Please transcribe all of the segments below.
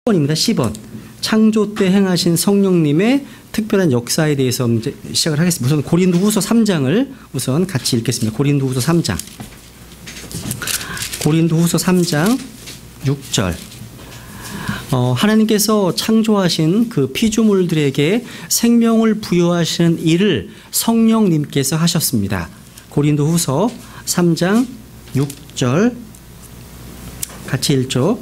10번입니다. 10번. 창조 때 행하신 성령님의 특별한 역사에 대해서 이제 시작을 하겠습니다. 우선 고린도후서 3장을 우선 같이 읽겠습니다. 고린도후서 3장. 고린도후서 3장 6절. 하나님께서 창조하신 그 피조물들에게 생명을 부여하시는 일을 성령님께서 하셨습니다. 고린도후서 3장 6절 같이 읽죠.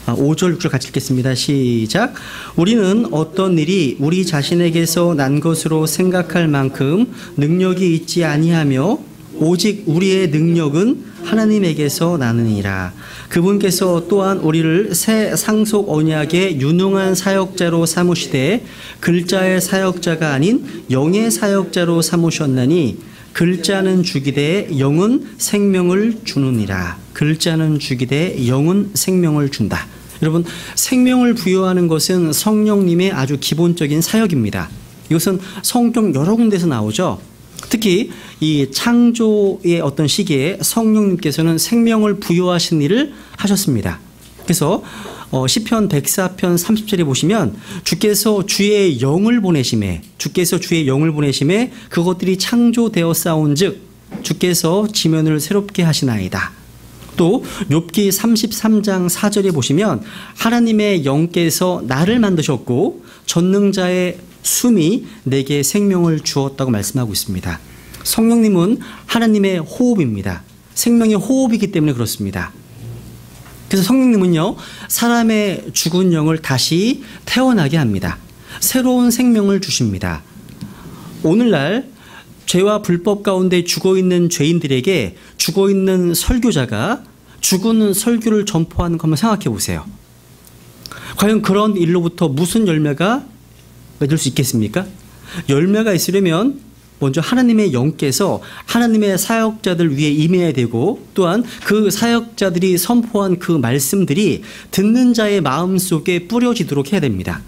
5절 6절 같이 읽겠습니다. 시작. 우리는 어떤 일이 우리 자신에게서 난 것으로 생각할 만큼 능력이 있지 아니하며 오직 우리의 능력은 하나님에게서 나느니라. 그분께서 또한 우리를 새 상속 언약의 유능한 사역자로 삼으시되 글자의 사역자가 아닌 영의 사역자로 삼으셨나니 글자는 죽이되 영은 생명을 주느니라. 글자는 죽이되 영은 생명을 준다. 여러분, 생명을 부여하는 것은 성령님의 아주 기본적인 사역입니다. 이것은 성경 여러 군데에서 나오죠. 특히 이 창조의 어떤 시기에 성령님께서는 생명을 부여하신 일을 하셨습니다. 그래서 시편 104편 30절에 보시면 주께서 주의 영을 보내심에 그것들이 창조되어 싸운즉 주께서 지면을 새롭게 하시나이다. 또 욥기 33장 4절에 보시면 하나님의 영께서 나를 만드셨고 전능자의 숨이 내게 생명을 주었다고 말씀하고 있습니다. 성령님은 하나님의 호흡입니다. 생명의 호흡이기 때문에 그렇습니다. 그래서 성령님은요, 사람의 죽은 영을 다시 태어나게 합니다. 새로운 생명을 주십니다. 오늘날 죄와 불법 가운데 죽어있는 죄인들에게 죽어있는 설교자가 죽은 설교를 전포하는 거 한번 생각해 보세요. 과연 그런 일로부터 무슨 열매가 맺을 수 있겠습니까? 열매가 있으려면 먼저 하나님의 영께서 하나님의 사역자들 위에 임해야 되고, 또한 그 사역자들이 선포한 그 말씀들이 듣는 자의 마음속에 뿌려지도록 해야 됩니다.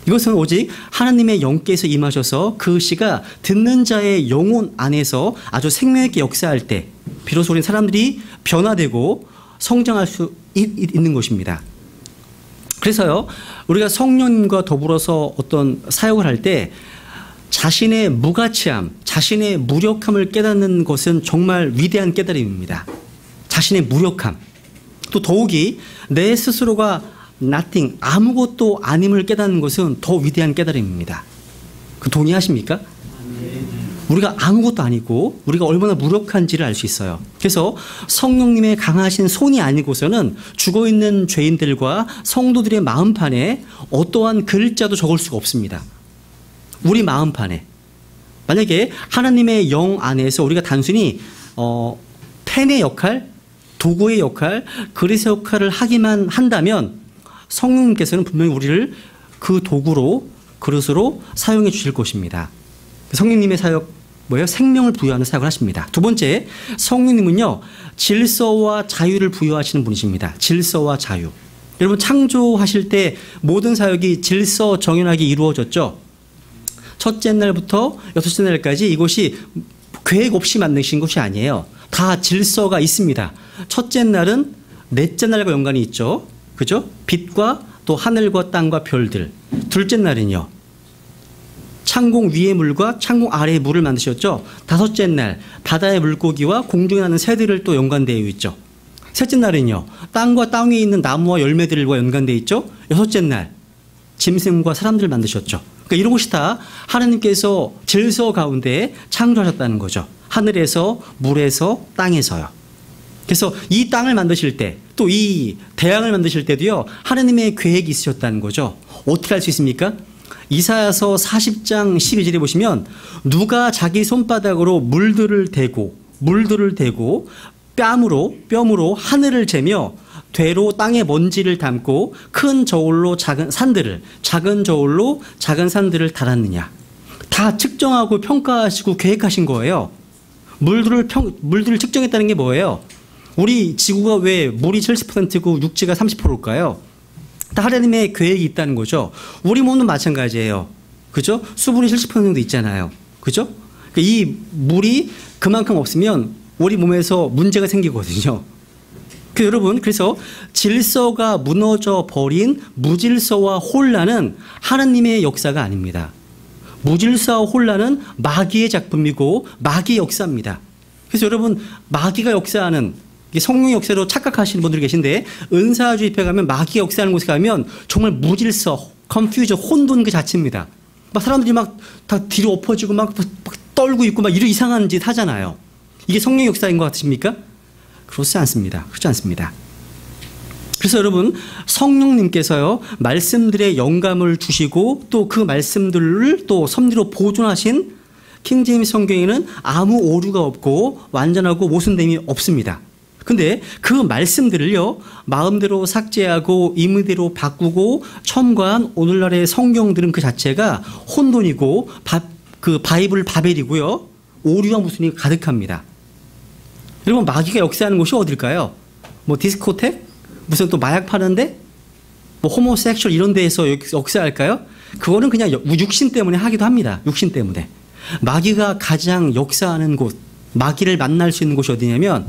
이것은 오직 하나님의 영께서 임하셔서 그 시가 듣는 자의 영혼 안에서 아주 생명 있게 역사할 때 비로소 우리 사람들이 변화되고 성장할 수 있는 것입니다. 그래서요, 우리가 성령님과 더불어서 어떤 사역을 할 때 자신의 무가치함, 자신의 무력함을 깨닫는 것은 정말 위대한 깨달음입니다. 자신의 무력함, 또 더욱이 내 스스로가 nothing, 아무것도 아님을 깨닫는 것은 더 위대한 깨달음입니다. 그 동의하십니까? 우리가 아무것도 아니고 우리가 얼마나 무력한지를 알 수 있어요. 그래서 성령님의 강하신 손이 아니고서는 죽어있는 죄인들과 성도들의 마음판에 어떠한 글자도 적을 수가 없습니다. 우리 마음판에 만약에 하나님의 영 안에서 우리가 단순히 펜의 역할, 도구의 역할, 그릇의 역할을 하기만 한다면 성령님께서는 분명히 우리를 그 도구로, 그릇으로 사용해 주실 것입니다. 성령님의 사역 뭐예요? 생명을 부여하는 사역을 하십니다. 두 번째, 성령님은요, 질서와 자유를 부여하시는 분이십니다. 질서와 자유. 여러분, 창조하실 때 모든 사역이 질서 정연하게 이루어졌죠. 첫째 날부터 여섯째 날까지 이것이 계획 없이 만드신 것이 아니에요. 다 질서가 있습니다. 첫째 날은 넷째 날과 연관이 있죠. 그죠? 빛과 또 하늘과 땅과 별들. 둘째 날은요, 창공 위의 물과 창공 아래의 물을 만드셨죠. 다섯째 날 바다의 물고기와 공중에 나는 새들을 또 연관되어 있죠. 셋째 날은요, 땅과 땅 위에 있는 나무와 열매들과 연관되어 있죠. 여섯째 날 짐승과 사람들을 만드셨죠. 그러니까 이런 것이 다 하나님께서 질서 가운데 창조하셨다는 거죠. 하늘에서, 물에서, 땅에서요. 그래서 이 땅을 만드실 때, 또 이 대양을 만드실 때도요, 하나님의 계획이 있으셨다는 거죠. 어떻게 할 수 있습니까? 이사야서 40장 12절에 보시면 누가 자기 손바닥으로 물들을 대고 뺨으로 하늘을 재며 되로 땅의 먼지를 담고 큰 저울로 작은 산들을, 작은 저울로 작은 산들을 달았느냐. 다 측정하고 평가하시고 계획하신 거예요. 물들을 측정했다는 게 뭐예요? 우리 지구가 왜 물이 70%고 육지가 30%일까요? 다 하나님의 계획이 있다는 거죠. 우리 몸도 마찬가지예요. 그죠? 수분이 70% 정도 있잖아요. 그죠? 이 물이 그만큼 없으면 우리 몸에서 문제가 생기거든요. 여러분, 그래서 질서가 무너져 버린 무질서와 혼란은 하나님의 역사가 아닙니다. 무질서와 혼란은 마귀의 작품이고 마귀의 역사입니다. 그래서 여러분, 마귀가 역사하는 성령의 역사로 착각하시는 분들이 계신데, 은사주의 집회 가면 마귀가 역사하는 곳에 가면 정말 무질서, 컨퓨전, 혼돈 그 자체입니다. 막 사람들이 막 다 뒤로 엎어지고 막 떨고 있고 막 이런 이상한 짓 하잖아요. 이게 성령의 역사인 것 같으십니까? 그렇지 않습니다. 그렇지 않습니다. 그래서 여러분, 성령님께서요, 말씀들의 영감을 주시고 또 그 말씀들을 또 섭리로 보존하신 킹제임스 성경에는 아무 오류가 없고 완전하고 모순됨이 없습니다. 근데 그 말씀들을요, 마음대로 삭제하고 임의대로 바꾸고 첨가한 오늘날의 성경들은 그 자체가 혼돈이고 그 바이블 바벨이고요, 오류와 모순이 가득합니다. 여러분, 마귀가 역사하는 곳이 어딜까요? 뭐 디스코텍? 무슨 또 마약 파는데? 뭐 호모섹슈얼 이런 데에서 역사할까요? 그거는 그냥 육신 때문에 하기도 합니다. 육신 때문에. 마귀가 가장 역사하는 곳, 마귀를 만날 수 있는 곳이 어디냐면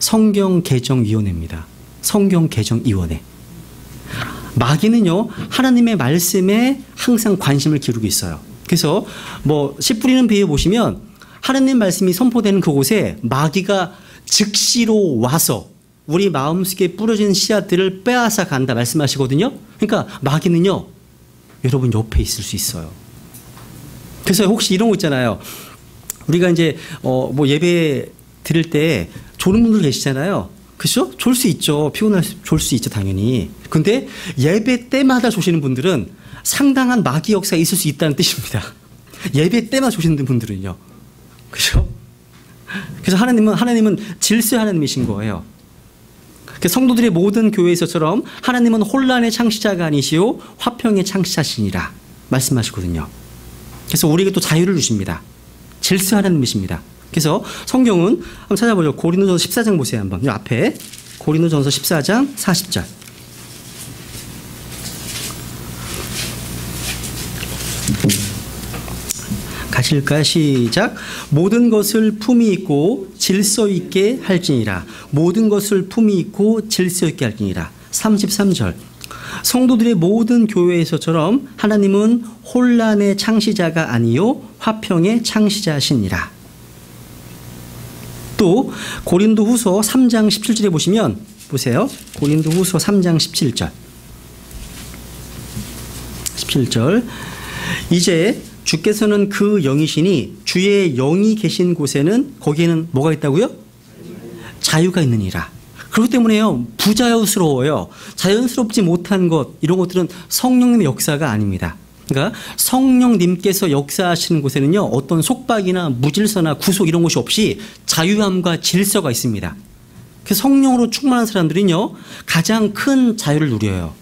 성경개정위원회입니다. 성경개정위원회. 마귀는요, 하나님의 말씀에 항상 관심을 기울이고 있어요. 그래서 뭐 씨 뿌리는 비유 보시면 하나님 말씀이 선포되는 그곳에 마귀가 즉시로 와서 우리 마음속에 뿌려진 씨앗들을 빼앗아 간다 말씀하시거든요. 그러니까 마귀는요, 여러분 옆에 있을 수 있어요. 그래서 혹시 이런 거 있잖아요. 우리가 이제 뭐 예배 드릴 때 졸은 분들 계시잖아요. 그렇죠? 졸 수 있죠. 졸 수 있죠, 당연히. 근데 예배 때마다 조시는 분들은 상당한 마귀 역사가 있을 수 있다는 뜻입니다. 예배 때마다 조시는 분들은요. 그렇죠? 그래서 하나님은 질서의 하나님이신 거예요. 성도들의 모든 교회에서처럼 하나님은 혼란의 창시자가 아니시오 화평의 창시자시니라 말씀하시거든요. 그래서 우리에게 또 자유를 주십니다. 질서 하나님이십니다. 그래서 성경은 한번 찾아보죠. 고린도전서 14장 보세요. 한번. 이 앞에 고린도전서 14장 40절. 가실까요? 시작. 모든 것을 품위 있고 질서 있게 할지니라. 모든 것을 품위 있고 질서 있게 할지니라. 33절. 성도들의 모든 교회에서처럼 하나님은 혼란의 창시자가 아니요 화평의 창시자시니라. 또 고린도후서 3장 17절에 보시면 보세요. 고린도후서 3장 17절. 17절. 이제 주께서는 그 영이시니 주의 영이 계신 곳에는 거기에는 뭐가 있다고요? 자유가 있느니라. 그렇기 때문에요, 부자유스러워요. 자연스럽지 못한 것, 이런 것들은 성령님의 역사가 아닙니다. 그러니까 성령님께서 역사하시는 곳에는요, 어떤 속박이나 무질서나 구속 이런 것이 없이 자유함과 질서가 있습니다. 그래서 성령으로 충만한 사람들은요, 가장 큰 자유를 누려요.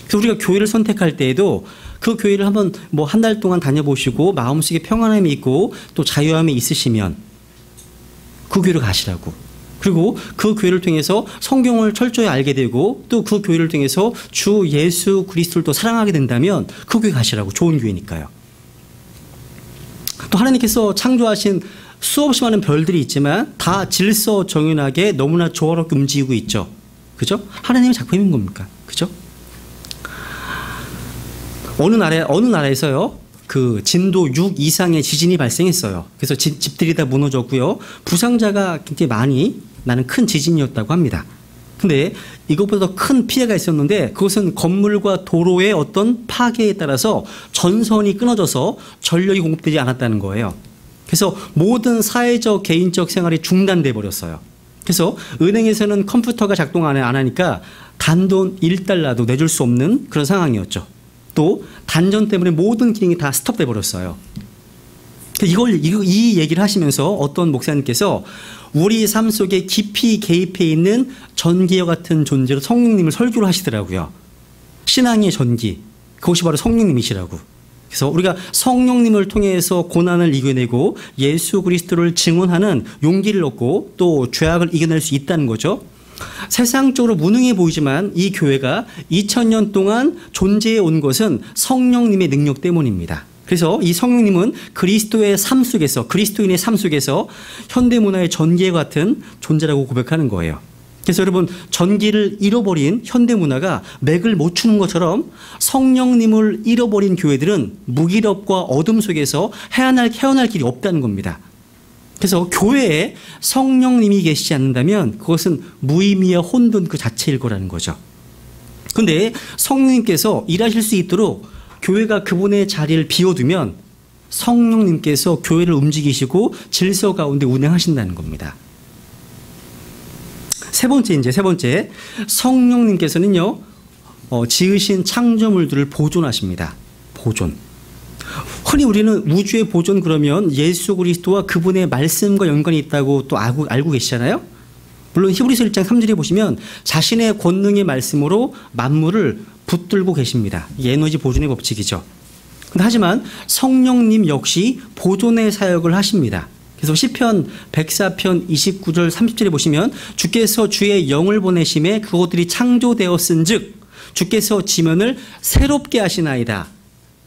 그래서 우리가 교회를 선택할 때에도 그 교회를 한번 뭐 한 달 동안 다녀보시고 마음속에 평안함이 있고 또 자유함이 있으시면 그 교회를 가시라고. 그리고 그 교회를 통해서 성경을 철저히 알게 되고 또 그 교회를 통해서 주 예수 그리스도를 또 사랑하게 된다면 그 교회 가시라고. 좋은 교회니까요. 또 하나님께서 창조하신 수없이 많은 별들이 있지만 다 질서 정연하게 너무나 조화롭게 움직이고 있죠. 그죠? 하나님의 작품인 겁니까? 그죠? 어느 나라에서요, 그 진도 6 이상의 지진이 발생했어요. 그래서 집들이 다 무너졌고요. 부상자가 굉장히 많이 나는 큰 지진이었다고 합니다. 근데 이것보다 더 큰 피해가 있었는데 그것은 건물과 도로의 어떤 파괴에 따라서 전선이 끊어져서 전력이 공급되지 않았다는 거예요. 그래서 모든 사회적 개인적 생활이 중단돼 버렸어요. 그래서 은행에서는 컴퓨터가 작동 안 하니까 단돈 1달러도 내줄 수 없는 그런 상황이었죠. 또 단전 때문에 모든 기능이 다 스톱돼 버렸어요. 이 얘기를 하시면서 어떤 목사님께서 우리 삶 속에 깊이 개입해 있는 전기와 같은 존재로 성령님을 설교를 하시더라고요. 신앙의 전기, 그것이 바로 성령님이시라고. 그래서 우리가 성령님을 통해서 고난을 이겨내고 예수 그리스도를 증언하는 용기를 얻고 또 죄악을 이겨낼 수 있다는 거죠. 세상적으로 무능해 보이지만 이 교회가 2000년 동안 존재해 온 것은 성령님의 능력 때문입니다. 그래서 이 성령님은 그리스도의 삶 속에서, 그리스도인의 삶 속에서 현대문화의 전기와 같은 존재라고 고백하는 거예요. 그래서 여러분 전기를 잃어버린 현대문화가 맥을 못 추는 것처럼 성령님을 잃어버린 교회들은 무기력과 어둠 속에서 헤어날 길이 없다는 겁니다. 그래서 교회에 성령님이 계시지 않는다면 그것은 무의미와 혼돈 그 자체일 거라는 거죠. 그런데 성령님께서 일하실 수 있도록 교회가 그분의 자리를 비워두면 성령님께서 교회를 움직이시고 질서 가운데 운행하신다는 겁니다. 세 번째 성령님께서는요 지으신 창조물들을 보존하십니다. 보존. 흔히 우리는 우주의 보존 그러면 예수 그리스도와 그분의 말씀과 연관이 있다고 또 알고 계시잖아요. 물론 히브리서 1장 3절에 보시면 자신의 권능의 말씀으로 만물을 붙들고 계십니다. 에너지 보존의 법칙이죠. 하지만 성령님 역시 보존의 사역을 하십니다. 그래서 시편 104편 29절 30절에 보시면 주께서 주의 영을 보내심에 그것들이 창조되었은즉 주께서 지면을 새롭게 하시나이다.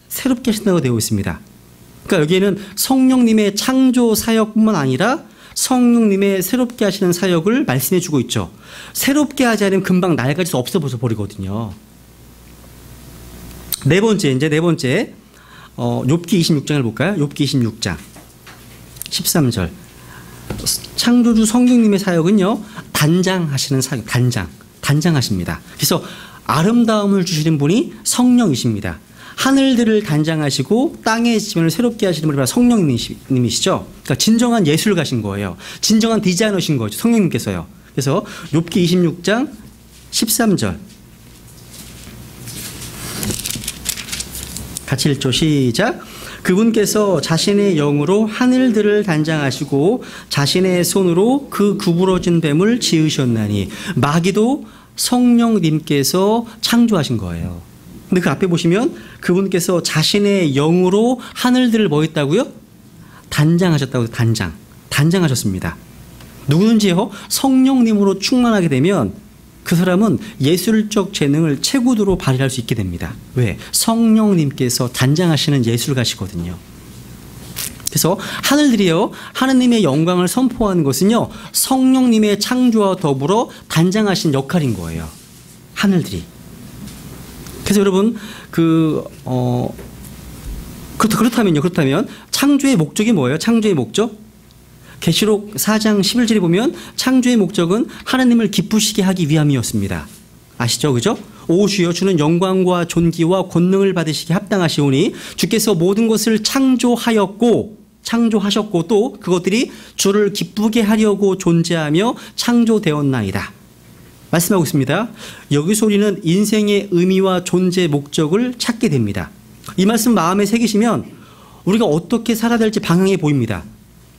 새롭게 하신다고 되어 있습니다. 그러니까 여기에는 성령님의 창조 사역뿐만 아니라 성령님의 새롭게 하시는 사역을 말씀해 주고 있죠. 새롭게 하지 않으면 금방 낡아져서 없어져 버리거든요. 네 번째 욥기 26장을 볼까요? 욥기 26장 13절. 창조주 성령님의 사역은요 단장하시는 사역, 단장하십니다. 그래서 아름다움을 주시는 분이 성령이십니다. 하늘들을 단장하시고 땅의 지면을 새롭게 하시는 분이 바로 성령님이시죠. 그러니까 진정한 예술가신 거예요. 진정한 디자이너신 거죠. 성령님께서요. 그래서 욥기 26장 13절 같이 읽죠. 시작. 그분께서 자신의 영으로 하늘들을 단장하시고 자신의 손으로 그 구부러진 뱀을 지으셨나니 마귀도 성령님께서 창조하신 거예요. 근데 그 앞에 보시면 그분께서 자신의 영으로 하늘들을 뭐 했다고요? 단장하셨다고. 단장하셨습니다. 누구든지요 성령님으로 충만하게 되면 그 사람은 예술적 재능을 최고도로 발휘할 수 있게 됩니다. 왜? 성령님께서 단장하시는 예술가시거든요. 그래서 하늘들이요 하느님의 영광을 선포하는 것은요 성령님의 창조와 더불어 단장하신 역할인 거예요. 하늘들이. 그래서 여러분 그렇다면 창조의 목적이 뭐예요? 창조의 목적? 계시록 4장 11절에 보면 창조의 목적은 하나님을 기쁘시게 하기 위함이었습니다. 아시죠? 그죠? 오 주여 주는 영광과 존귀와 권능을 받으시기 합당하시오니 주께서 모든 것을 창조하셨고 또 그것들이 주를 기쁘게 하려고 존재하며 창조되었나이다. 말씀하고 있습니다. 여기서 우리는 인생의 의미와 존재 목적을 찾게 됩니다. 이 말씀 마음에 새기시면 우리가 어떻게 살아야 될지 방향이 보입니다.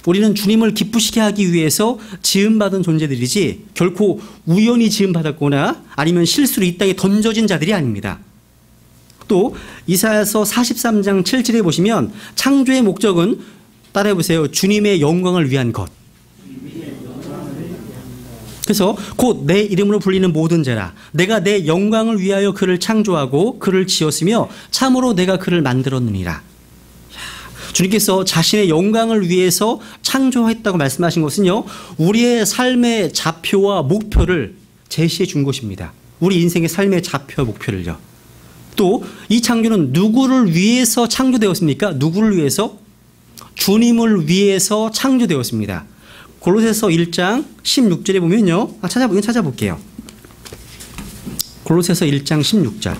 우리는 주님을 기쁘시게 하기 위해서 지음받은 존재들이지 결코 우연히 지음받았거나 아니면 실수로 이 땅에 던져진 자들이 아닙니다. 또 이사야서 43장 7절에 보시면 창조의 목적은 따라해보세요. 주님의 영광을 위한 것. 그래서 곧 내 이름으로 불리는 모든 자라 내가 내 영광을 위하여 그를 창조하고 그를 지었으며 참으로 내가 그를 만들었느니라. 주님께서 자신의 영광을 위해서 창조했다고 말씀하신 것은요 우리의 삶의 좌표와 목표를 제시해 준 것입니다. 우리 인생의 삶의 좌표와 목표를요. 또 이 창조는 누구를 위해서 창조되었습니까? 누구를 위해서? 주님을 위해서 창조되었습니다. 골로새서 1장 16절에 보면요 찾아볼게요. 골로새서 1장 16절.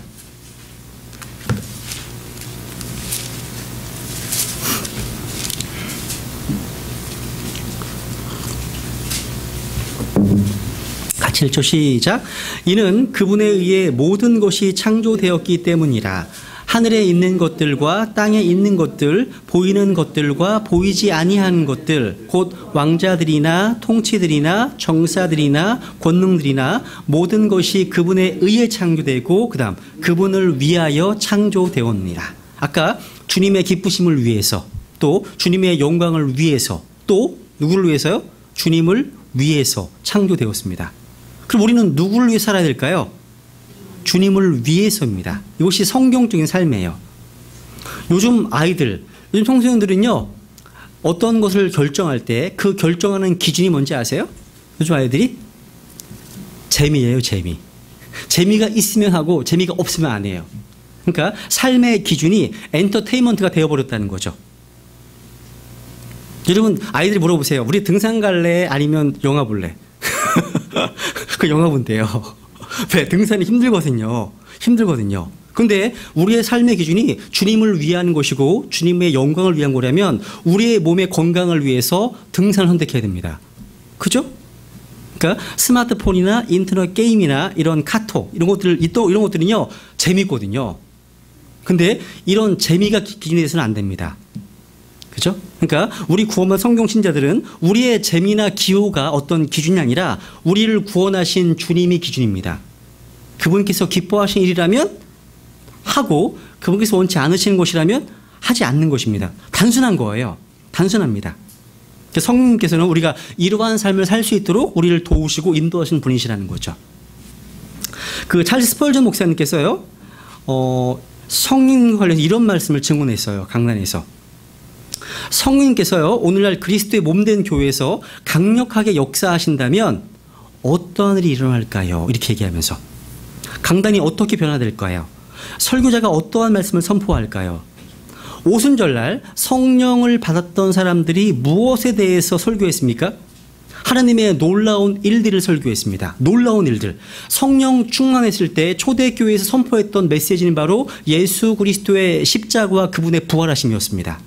같이 읽죠. 시작. 이는 그분에 의해 모든 것이 창조되었기 때문이라. 하늘에 있는 것들과 땅에 있는 것들, 보이는 것들과 보이지 아니하는 것들, 곧 왕자들이나 통치들이나 정사들이나 권능들이나 모든 것이 그분에 의해 창조되고 그다음 그분을 위하여 창조되었느니라. 아까 주님의 기쁘심을 위해서 또 주님의 영광을 위해서 또 누구를 위해서요? 주님을 위해서 창조되었습니다. 그럼 우리는 누구를 위해 살아야 될까요? 주님을 위해서입니다. 이것이 성경적인 삶이에요. 요즘 청소년들은요 어떤 것을 결정할 때 그 결정하는 기준이 뭔지 아세요? 요즘 아이들이 재미예요, 재미. 재미가 있으면 하고 재미가 없으면 안 해요. 그러니까 삶의 기준이 엔터테인먼트가 되어버렸다는 거죠. 여러분, 아이들이 물어보세요. 우리 등산 갈래? 아니면 영화 볼래? 그 영화 본대요. 왜? 등산이 힘들거든요. 힘들거든요. 근데 우리의 삶의 기준이 주님을 위한 것이고 주님의 영광을 위한 거라면 우리의 몸의 건강을 위해서 등산을 선택해야 됩니다. 그죠? 그러니까 스마트폰이나 인터넷 게임이나 이런 카톡 이런 것들은요 재밌거든요. 근데 이런 재미가 기준이 돼서는 안 됩니다. 그죠? 그러니까 우리 구원받은 성경 신자들은 우리의 재미나 기호가 어떤 기준이 아니라 우리를 구원하신 주님이 기준입니다. 그분께서 기뻐하신 일이라면 하고 그분께서 원치 않으시는 것이라면 하지 않는 것입니다. 단순한 거예요. 단순합니다. 성령님께서는 우리가 이러한 삶을 살 수 있도록 우리를 도우시고 인도하시는 분이시라는 거죠. 그 찰스 스펄전 목사님께서요, 성령 관련해서 이런 말씀을 증언했어요. 강단에서. 성령님께서요, 오늘날 그리스도의 몸된 교회에서 강력하게 역사하신다면 어떠한 일이 일어날까요? 이렇게 얘기하면서. 강단이 어떻게 변화될까요? 설교자가 어떠한 말씀을 선포할까요? 오순절날 성령을 받았던 사람들이 무엇에 대해서 설교했습니까? 하나님의 놀라운 일들을 설교했습니다. 놀라운 일들. 성령 충만했을 때 초대교회에서 선포했던 메시지는 바로 예수 그리스도의 십자가와 그분의 부활하심이었습니다.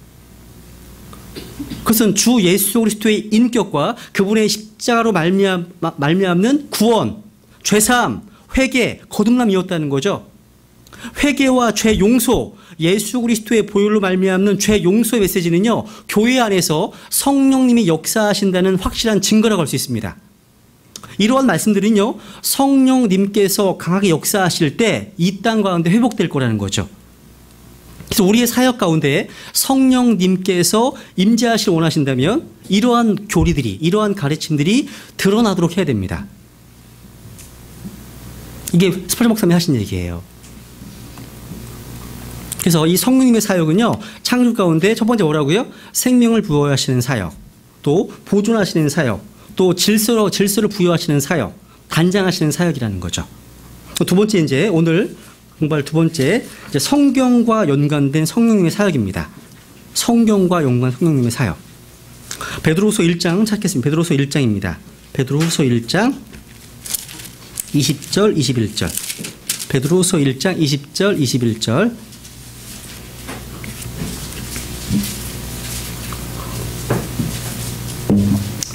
그것은 주 예수 그리스도의 인격과 그분의 십자가로 말미암는 구원, 죄사함, 회개, 거듭남이었다는 거죠. 회개와 죄 용서, 예수 그리스도의 보혈로 말미암는 죄 용서의 메시지는요, 교회 안에서 성령님이 역사하신다는 확실한 증거라고 할 수 있습니다. 이러한 말씀들은요, 성령님께서 강하게 역사하실 때 이 땅 가운데 회복될 거라는 거죠. 그래서 우리의 사역 가운데 성령님께서 임재하시길 원하신다면 이러한 교리들이, 이러한 가르침들이 드러나도록 해야 됩니다. 이게 스펄전 목사님이 하신 얘기예요. 그래서 이 성령님의 사역은요, 창조 가운데 첫 번째 뭐라고요? 생명을 부여하시는 사역, 또 보존하시는 사역, 또 질서를 부여하시는 사역, 단장하시는 사역이라는 거죠. 두 번째, 이제 오늘 공부할 두 번째, 이제 성경과 연관된 성령님의 사역입니다. 성경과 연관 성령님의 사역. 베드로후서 1장 찾겠습니다. 베드로후서 1장입니다. 베드로후서 1장 20절, 21절. 베드로후서 1장 20절, 21절.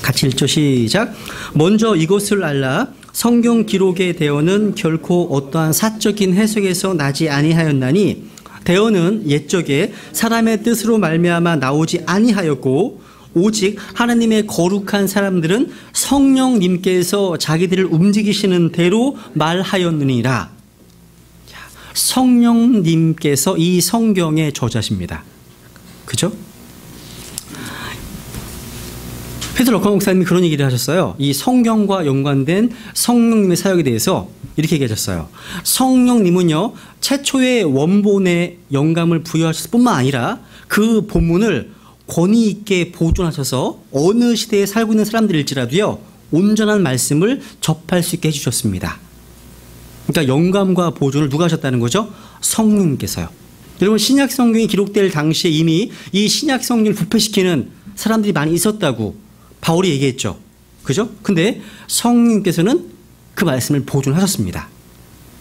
같이 읽죠. 시작. 먼저 이것을 알라. 성경 기록의 대언은 결코 어떠한 사적인 해석에서 나지 아니하였나니 대언은 옛적에 사람의 뜻으로 말미암아 나오지 아니하였고 오직 하나님의 거룩한 사람들은 성령님께서 자기들을 움직이시는 대로 말하였느니라. 성령님께서 이 성경의 저자십니다. 그죠? 페드로 럭커 목사님이 그런 얘기를 하셨어요. 이 성경과 연관된 성령님의 사역에 대해서 이렇게 얘기하셨어요. 성령님은요, 최초의 원본에 영감을 부여하셨을 뿐만 아니라 그 본문을 권위 있게 보존하셔서 어느 시대에 살고 있는 사람들일지라도요, 온전한 말씀을 접할 수 있게 해주셨습니다. 그러니까 영감과 보존을 누가 하셨다는 거죠? 성령님께서요. 여러분, 신약 성경이 기록될 당시에 이미 이 신약 성경을 부패시키는 사람들이 많이 있었다고 바울이 얘기했죠. 그죠? 근데 성령님께서는 그 말씀을 보존하셨습니다.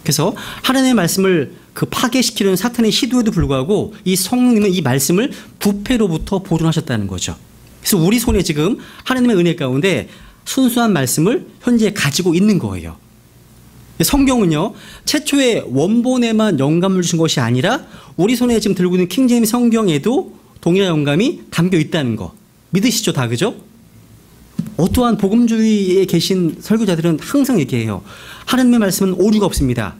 그래서 하나님의 말씀을 그 파괴시키는 사탄의 시도에도 불구하고 이 성령님은 이 말씀을 부패로부터 보존하셨다는 거죠. 그래서 우리 손에 지금 하나님의 은혜 가운데 순수한 말씀을 현재 가지고 있는 거예요. 성경은요, 최초의 원본에만 영감을 주신 것이 아니라 우리 손에 지금 들고 있는 킹제임스 성경에도 동일한 영감이 담겨 있다는 거 믿으시죠? 다. 그죠? 어떠한 복음주의에 계신 설교자들은 항상 얘기해요. 하나님의 말씀은 오류가 없습니다.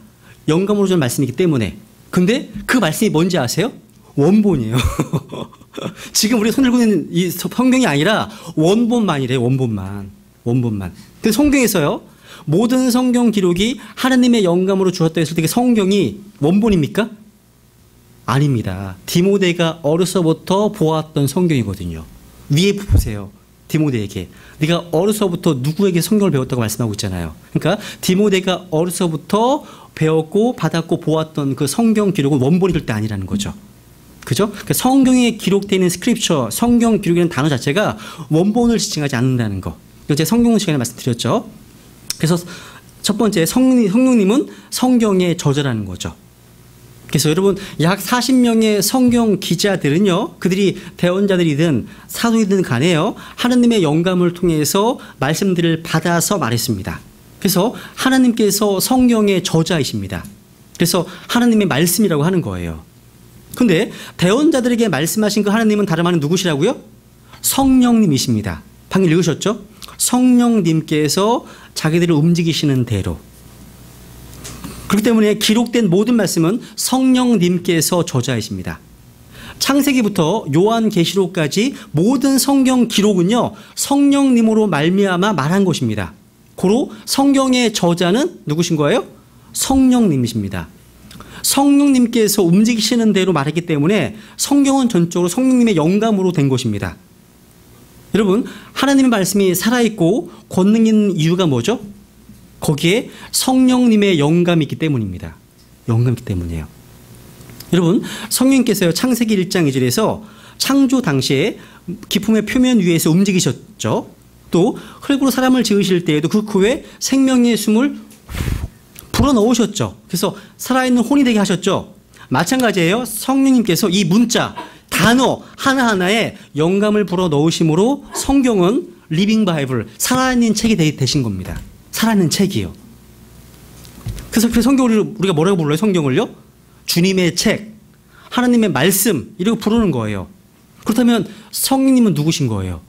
영감으로 준 말씀이기 때문에. 근데 그 말씀이 뭔지 아세요? 원본이에요. 지금 우리 손 들고 있는 이 성경이 아니라 원본만이래요. 원본만. 근데 성경에서요, 모든 성경 기록이 하나님의 영감으로 주었다 했을 때 성경이 원본입니까? 아닙니다. 디모데가 어려서부터 보았던 성경이거든요. 위에 보세요. 디모데에게. 네가 어려서부터 누구에게 성경을 배웠다고 말씀하고 있잖아요. 그러니까 디모데가 어려서부터 배웠고 받았고 보았던 그 성경 기록은 원본이 절대 아니라는 거죠. 그죠? 그러니까 성경에 기록되어 있는 스크립처, 성경 기록이라는 단어 자체가 원본을 지칭하지 않는다는 거. 이거 제가 성경 시간에 말씀드렸죠. 그래서 첫 번째, 성령님은 성경의 저자라는 거죠. 그래서 여러분, 약 40명의 성경 기자들은요, 그들이 대언자들이든 사도이든 간에요, 하나님의 영감을 통해서 말씀들을 받아서 말했습니다. 그래서 하나님께서 성경의 저자이십니다. 그래서 하나님의 말씀이라고 하는 거예요. 근데 대언자들에게 말씀하신 그 하나님은 다름 아닌 누구시라고요? 성령님이십니다. 방금 읽으셨죠? 성령님께서 자기들을 움직이시는 대로. 그렇기 때문에 기록된 모든 말씀은 성령님께서 저자이십니다. 창세기부터 요한계시록까지 모든 성경 기록은요, 성령님으로 말미암아 말한 것입니다. 고로 성경의 저자는 누구신 거예요? 성령님이십니다. 성령님께서 움직이시는 대로 말했기 때문에 성경은 전적으로 성령님의 영감으로 된 것입니다. 여러분, 하나님의 말씀이 살아있고 권능 있는 이유가 뭐죠? 거기에 성령님의 영감이 있기 때문입니다. 영감이 있기 때문이에요. 여러분, 성령님께서요, 창세기 1장 2절에서 창조 당시에 기품의 표면 위에서 움직이셨죠. 또 흙으로 사람을 지으실 때에도 그 코에 생명의 숨을 불어넣으셨죠. 그래서 살아있는 혼이 되게 하셨죠. 마찬가지예요. 성령님께서 이 문자, 단어 하나하나에 영감을 불어넣으심으로 성경은 리빙 바이블, 살아있는 책이 되신 겁니다. 살아있는 책이요. 그래서 그 성경을 우리가 뭐라고 불러요? 성경을요? 주님의 책, 하나님의 말씀 이렇게 부르는 거예요. 그렇다면 성령님은 누구신 거예요?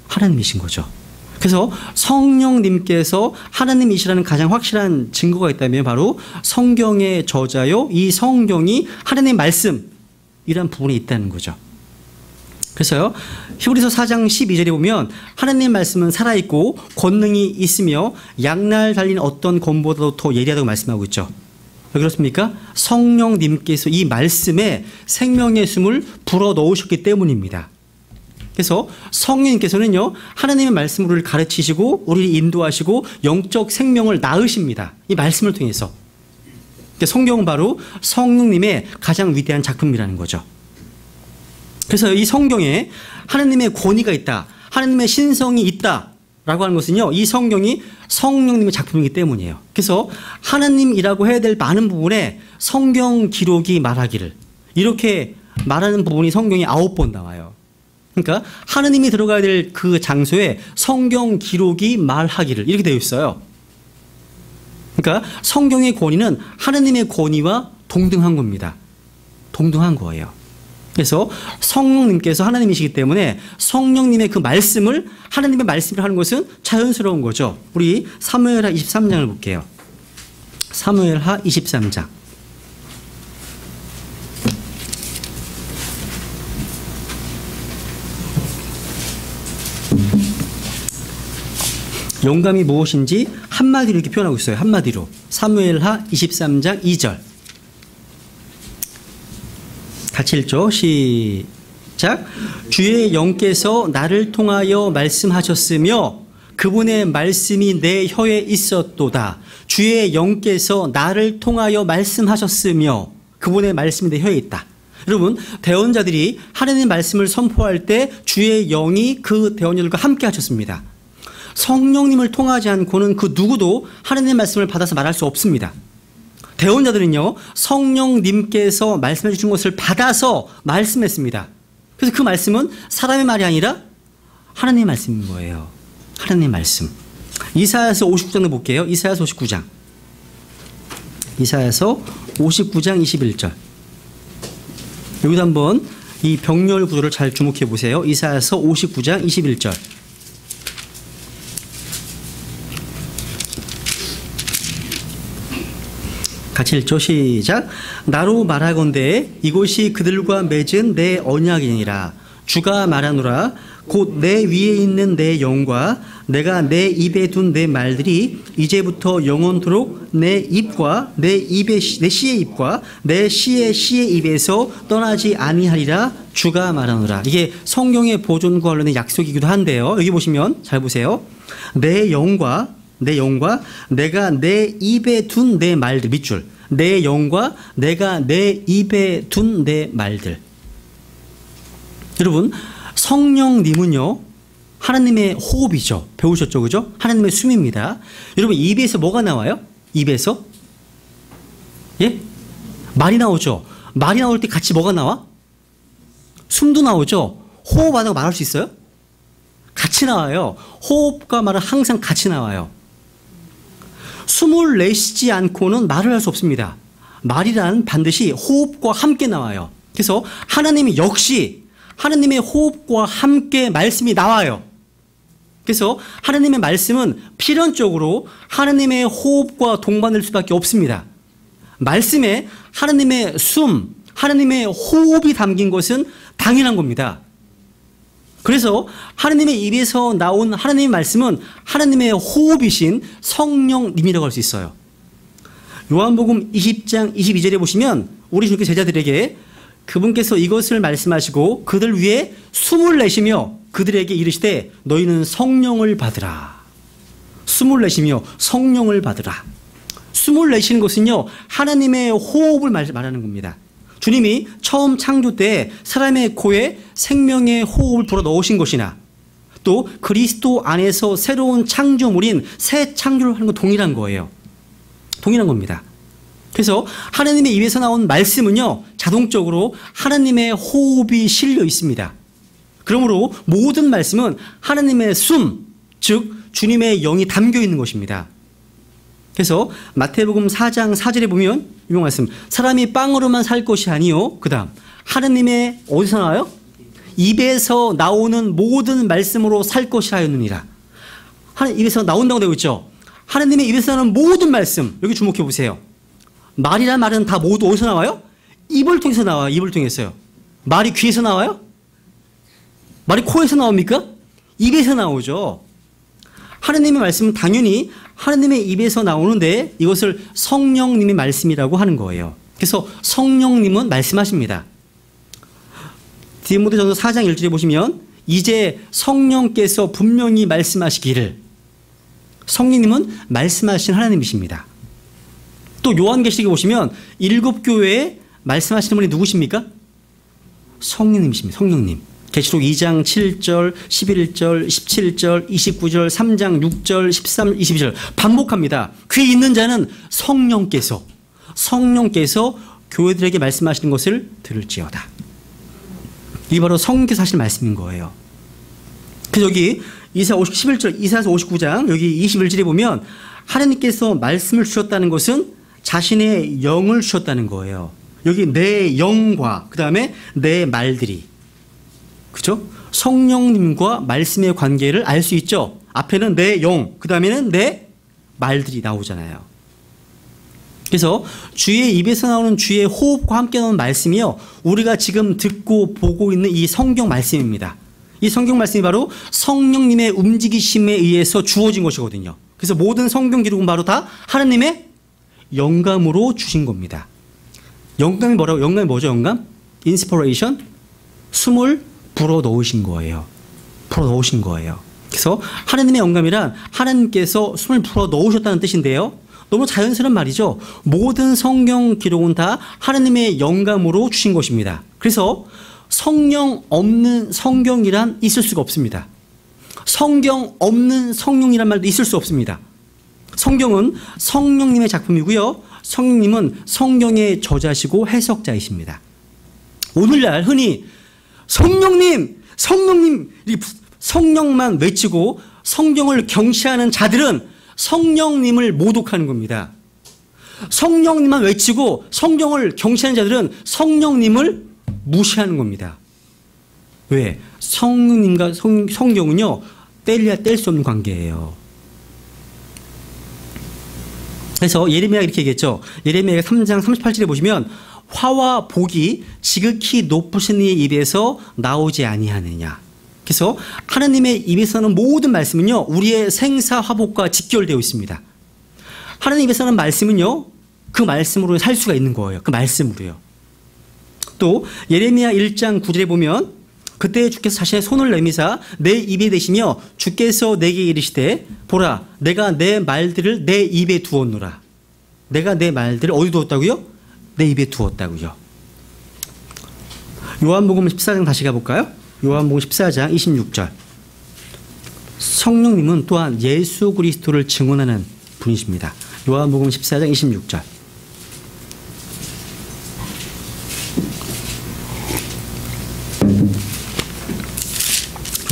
하나님이신 거죠. 그래서 성령님께서 하나님이시라는 가장 확실한 증거가 있다면 바로 성경의 저자요, 이 성경이 하나님의 말씀이란 부분에 있다는 거죠. 그래서요, 히브리서 4장 12절에 보면 하나님의 말씀은 살아있고 권능이 있으며 양날 달린 어떤 검보다도 더 예리하다고 말씀하고 있죠. 왜 그렇습니까? 성령님께서 이 말씀에 생명의 숨을 불어넣으셨기 때문입니다. 그래서 성령님께서는요, 하나님의 말씀으로 우리를 가르치시고 우리를 인도하시고 영적 생명을 낳으십니다. 이 말씀을 통해서. 성경은 바로 성령님의 가장 위대한 작품이라는 거죠. 그래서 이 성경에 하나님의 권위가 있다, 하나님의 신성이 있다라고 하는 것은요, 이 성경이 성령님의 작품이기 때문이에요. 그래서 하나님이라고 해야 될 많은 부분에 성경 기록이 말하기를, 이렇게 말하는 부분이 성경에 9번 나와요. 그러니까 하나님이 들어가야 될 그 장소에 성경 기록이 말하기를, 이렇게 되어 있어요. 그러니까 성경의 권위는 하나님의 권위와 동등한 겁니다. 동등한 거예요. 그래서 성령님께서 하나님이시기 때문에 성령님의 그 말씀을 하나님의 말씀을 하는 것은 자연스러운 거죠. 우리 사무엘하 23장을 볼게요. 사무엘하 23장. 영감이 무엇인지 한마디로 이렇게 표현하고 있어요. 한마디로. 사무엘하 23장 2절. 같이 읽죠. 시작. 주의 영께서 나를 통하여 말씀하셨으며 그분의 말씀이 내 혀에 있었도다. 주의 영께서 나를 통하여 말씀하셨으며 그분의 말씀이 내 혀에 있다. 여러분, 대언자들이 하나님의 말씀을 선포할 때 주의 영이 그 대언자들과 함께 하셨습니다. 성령님을 통하지 않고는 그 누구도 하나님의 말씀을 받아서 말할 수 없습니다. 대언자들은요, 성령님께서 말씀해 주신 것을 받아서 말씀했습니다. 그래서 그 말씀은 사람의 말이 아니라 하나님의 말씀인 거예요. 하나님의 말씀. 이사야서 59장을 볼게요. 이사야서 59장. 이사야서 59장 21절. 여기도 한번 이 병렬 구도를 잘 주목해 보세요. 이사야서 59장 21절. 같이 읽죠. 시작. 나로 말하건대 이곳이 그들과 맺은 내 언약이니라. 주가 말하노라. 곧 내 위에 있는 내 영과 내가 내 입에 둔 내 말들이 이제부터 영원토록 내 입과 내 씨의 입과 내 씨의 입에서 떠나지 아니하리라 주가 말하노라. 이게 성경의 보존과 관련된 약속이기도 한데요. 여기 보시면 잘 보세요. 내 영과 내가 내 입에 둔 내 말들, 밑줄. 내 영과 내가 내 입에 둔 내 말들. 여러분, 성령님은요, 하나님의 호흡이죠. 배우셨죠, 그죠? 하나님의 숨입니다. 여러분, 입에서 뭐가 나와요? 입에서? 예? 말이 나오죠. 말이 나올 때 같이 뭐가 나와? 숨도 나오죠. 호흡 안 하고 말할 수 있어요? 같이 나와요. 호흡과 말은 항상 같이 나와요. 숨을 내쉬지 않고는 말을 할 수 없습니다. 말이란 반드시 호흡과 함께 나와요. 그래서 하나님이 역시 하나님의 호흡과 함께 말씀이 나와요. 그래서 하나님의 말씀은 필연적으로 하나님의 호흡과 동반될 수밖에 없습니다. 말씀에 하나님의 숨, 하나님의 호흡이 담긴 것은 당연한 겁니다. 그래서 하나님의 입에서 나온 하나님의 말씀은 하나님의 호흡이신 성령님이라고 할 수 있어요. 요한복음 20장 22절에 보시면 우리 주님께 제자들에게 그분께서 이것을 말씀하시고 그들 위해 숨을 내쉬며 그들에게 이르시되 너희는 성령을 받으라. 숨을 내쉬며 성령을 받으라. 숨을 내쉬는 것은요, 하나님의 호흡을 말하는 겁니다. 주님이 처음 창조 때 사람의 코에 생명의 호흡을 불어 넣으신 것이나 또 그리스도 안에서 새로운 창조물인 새 창조를 하는 건 동일한 거예요. 동일한 겁니다. 그래서 하나님의 입에서 나온 말씀은요, 자동적으로 하나님의 호흡이 실려 있습니다. 그러므로 모든 말씀은 하나님의 숨, 즉 주님의 영이 담겨 있는 것입니다. 그래서 마태복음 4장 4절에 보면 이 말씀, 사람이 빵으로만 살 것이 아니요, 그 다음 하나님의 어디서 나와요? 입에서 나오는 모든 말씀으로 살 것이라 하였느니라. 하나님 입에서 나온다고 되어 있죠. 하나님의 입에서 나오는 모든 말씀, 여기 주목해 보세요. 말이란 말은 다 모두 어디서 나와요? 입을 통해서 나와요. 입을 통해서요. 말이 귀에서 나와요? 말이 코에서 나옵니까? 입에서 나오죠. 하나님의 말씀은 당연히 하나님의 입에서 나오는데 이것을 성령님의 말씀이라고 하는 거예요. 그래서 성령님은 말씀하십니다. 디모데전서 4장 1절에 보시면 이제 성령께서 분명히 말씀하시기를, 성령님은 말씀하신 하나님이십니다. 또 요한계시록에 보시면 7교회에 말씀하시는 분이 누구십니까? 성령님이십니다. 성령님. 계시록 2장 7절, 11절, 17절, 29절, 3장 6절, 13, 22절 반복합니다. 귀 있는 자는 성령께서 교회들에게 말씀하시는 것을 들을지어다. 이게 바로 성령께서 하실 말씀인 거예요. 그래서 여기 이사야 59장 여기 21절에 보면 하나님께서 말씀을 주셨다는 것은 자신의 영을 주셨다는 거예요. 여기 내 영과 그 다음에 내 말들이, 그죠? 성령님과 말씀의 관계를 알 수 있죠. 앞에는 내 영, 그 다음에는 내 말들이 나오잖아요. 그래서 주의 입에서 나오는 주의 호흡과 함께 나오는 말씀이요, 우리가 지금 듣고 보고 있는 이 성경 말씀입니다. 이 성경 말씀이 바로 성령님의 움직이심에 의해서 주어진 것이거든요. 그래서 모든 성경 기록은 바로 다 하나님의 영감으로 주신 겁니다. 영감이 뭐라고? 영감이 뭐죠? 영감? 인스피레이션? 숨을 불어 넣으신 거예요. 불어 넣으신 거예요. 그래서 하나님의 영감이란 하나님께서 숨을 불어 넣으셨다는 뜻인데요. 너무 자연스러운 말이죠. 모든 성경 기록은 다 하나님의 영감으로 주신 것입니다. 그래서 성령 없는 성경이란 있을 수가 없습니다. 성경 없는 성령이란 말도 있을 수 없습니다. 성경은 성령님의 작품이고요. 성령님은 성경의 저자시고 해석자이십니다. 오늘날 흔히 성령님 성령만 외치고 성경을 경시하는 자들은 성령님을 모독하는 겁니다. 성령님만 외치고 성경을 경시하는 자들은 성령님을 무시하는 겁니다. 왜? 성령님과 성경은요, 뗄래야 뗄 수 없는 관계예요. 그래서 예레미야가 이렇게 얘기했죠. 예레미야 3장 38절에 보시면 화와 복이 지극히 높으신 이의 입에서 나오지 아니하느냐. 그래서 하나님의 입에서 나는 모든 말씀은요, 우리의 생사화복과 직결되어 있습니다. 하나님 입에서 나는 말씀은요, 그 말씀으로 살 수가 있는 거예요. 그 말씀으로요. 또 예레미야 1장 9절에 보면 그때 주께서 자신의 손을 내미사 내 입에 대시며 주께서 내게 이르시되 보라 내가 내 말들을 내 입에 두었노라. 내가 내 말들을 어디 두었다고요? 내 입에 두었다고요. 요한복음 14장 다시 가볼까요? 요한복음 14장 26절. 성령님은 또한 예수 그리스도를 증언하는 분이십니다. 요한복음 14장 26절.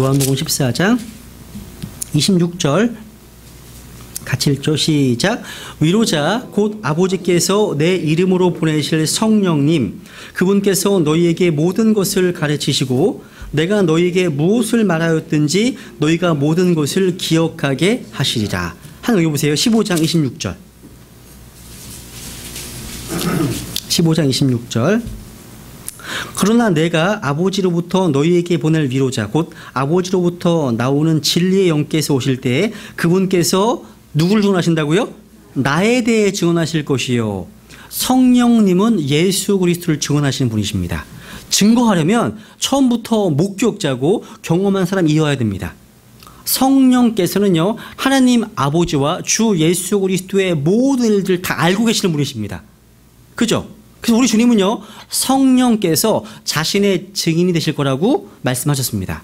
요한복음 14장 26절 같이 읽죠. 시작. 위로자 곧 아버지께서 내 이름으로 보내실 성령님 그분께서 너희에게 모든 것을 가르치시고 내가 너희에게 무엇을 말하였든지 너희가 모든 것을 기억하게 하시리라. 한번 읽어보세요. 15장 26절. 15장 26절. 그러나 내가 아버지로부터 너희에게 보낼 위로자 곧 아버지로부터 나오는 진리의 영께서 오실 때에 그분께서 누구를 증언하신다고요? 나에 대해 증언하실 것이요. 성령님은 예수 그리스도를 증언하시는 분이십니다. 증거하려면 처음부터 목격자고 경험한 사람이어야 됩니다. 성령께서는요, 하나님 아버지와 주 예수 그리스도의 모든 일들을 다 알고 계시는 분이십니다. 그죠? 그래서 우리 주님은요, 성령께서 자신의 증인이 되실 거라고 말씀하셨습니다.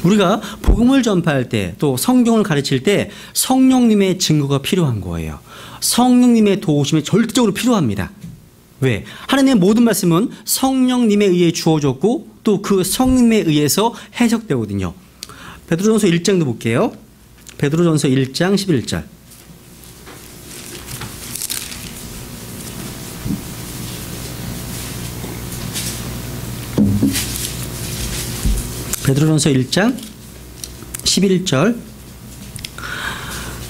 우리가 복음을 전파할 때 또 성경을 가르칠 때 성령님의 증거가 필요한 거예요. 성령님의 도우심이 절대적으로 필요합니다. 왜? 하나님의 모든 말씀은 성령님에 의해 주어졌고 또 그 성령님에 의해서 해석되거든요. 베드로전서 1장도 볼게요. 베드로전서 1장 11절. 베드로전서 1장 11절.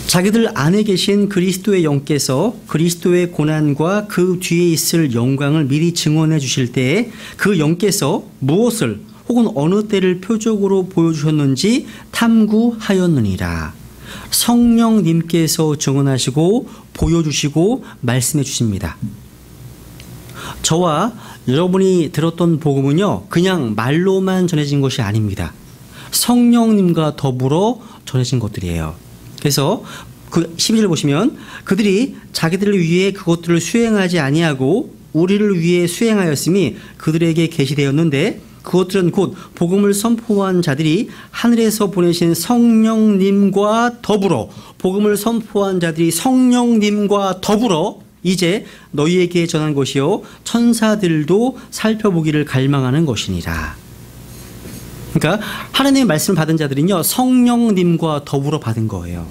자기들 안에 계신 그리스도의 영께서 그리스도의 고난과 그 뒤에 있을 영광을 미리 증언해 주실 때에 그 영께서 무엇을 혹은 어느 때를 표적으로 보여주셨는지 탐구하였느니라. 성령님께서 증언하시고 보여주시고 말씀해 주십니다. 저와 여러분이 들었던 복음은요, 그냥 말로만 전해진 것이 아닙니다. 성령님과 더불어 전해진 것들이에요. 그래서 그 12절 보시면 그들이 자기들을 위해 그것들을 수행하지 아니하고 우리를 위해 수행하였음이 그들에게 계시되었는데 그것들은 곧 복음을 선포한 자들이 하늘에서 보내신 성령님과 더불어 복음을 선포한 자들이 성령님과 더불어 이제 너희에게 전한 것이요 천사들도 살펴보기를 갈망하는 것이니라. 그러니까 하나님의 말씀을 받은 자들은요 성령님과 더불어 받은 거예요.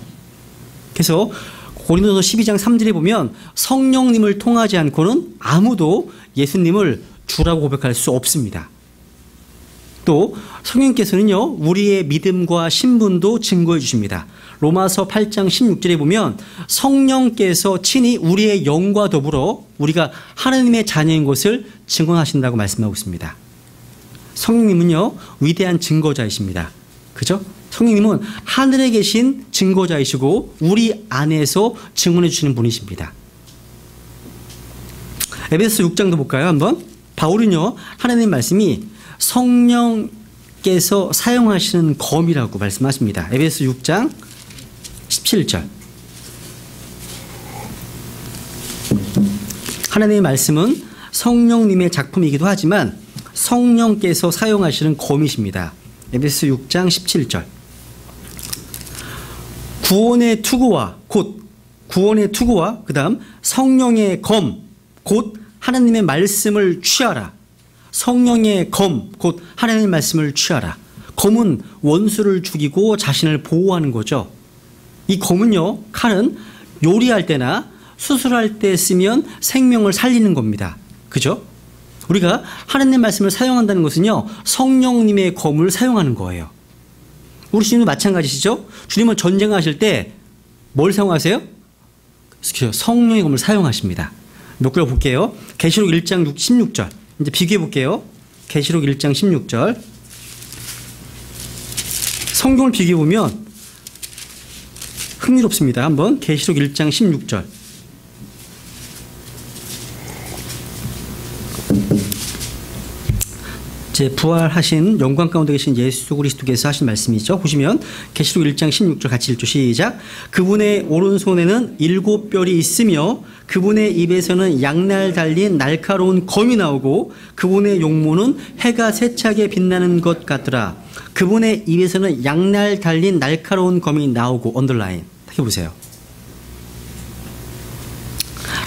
그래서 고린도서 12장 3절에 보면 성령님을 통하지 않고는 아무도 예수님을 주라고 고백할 수 없습니다. 또 성령께서는요 우리의 믿음과 신분도 증거해 주십니다. 로마서 8장 16절에 보면 성령께서 친히 우리의 영과 더불어 우리가 하나님의 자녀인 것을 증언하신다고 말씀하고 있습니다. 성령님은요 위대한 증거자이십니다. 그죠? 성령님은 하늘에 계신 증거자이시고 우리 안에서 증언해 주시는 분이십니다. 에베소 6장도 볼까요? 한번. 바울은요 하나님 말씀이 성령께서 사용하시는 검이라고 말씀하십니다. 에베소 6장 17절. 하나님의 말씀은 성령님의 작품이기도 하지만 성령께서 사용하시는 검이십니다. 에베소 6장 17절. 구원의 투구와 그다음 성령의 검 곧 하나님의 말씀을 취하라. 성령의 검 곧 하나님의 말씀을 취하라. 검은 원수를 죽이고 자신을 보호하는 거죠. 이 검은요, 칼은 요리할 때나 수술할 때 쓰면 생명을 살리는 겁니다. 그죠? 우리가 하나님의 말씀을 사용한다는 것은요, 성령님의 검을 사용하는 거예요. 우리 주님도 마찬가지시죠? 주님은 전쟁하실 때 뭘 사용하세요? 성령의 검을 사용하십니다. 몇 개 볼게요. 계시록 1장 16절. 이제 비교해 볼게요. 계시록 1장 16절. 성경을 비교해 보면 흥미롭습니다. 한번 계시록 1장 16절. 제 부활하신 영광 가운데 계신 예수 그리스도께서 하신 말씀이죠. 보시면 계시록 1장 16절 같이 읽죠. 시작. 그분의 오른손에는 7별이 있으며 그분의 입에서는 양날 달린 날카로운 검이 나오고 그분의 용모는 해가 세차게 빛나는 것 같더라. 그분의 입에서는 양날 달린 날카로운 검이 나오고 언더라인 해보세요.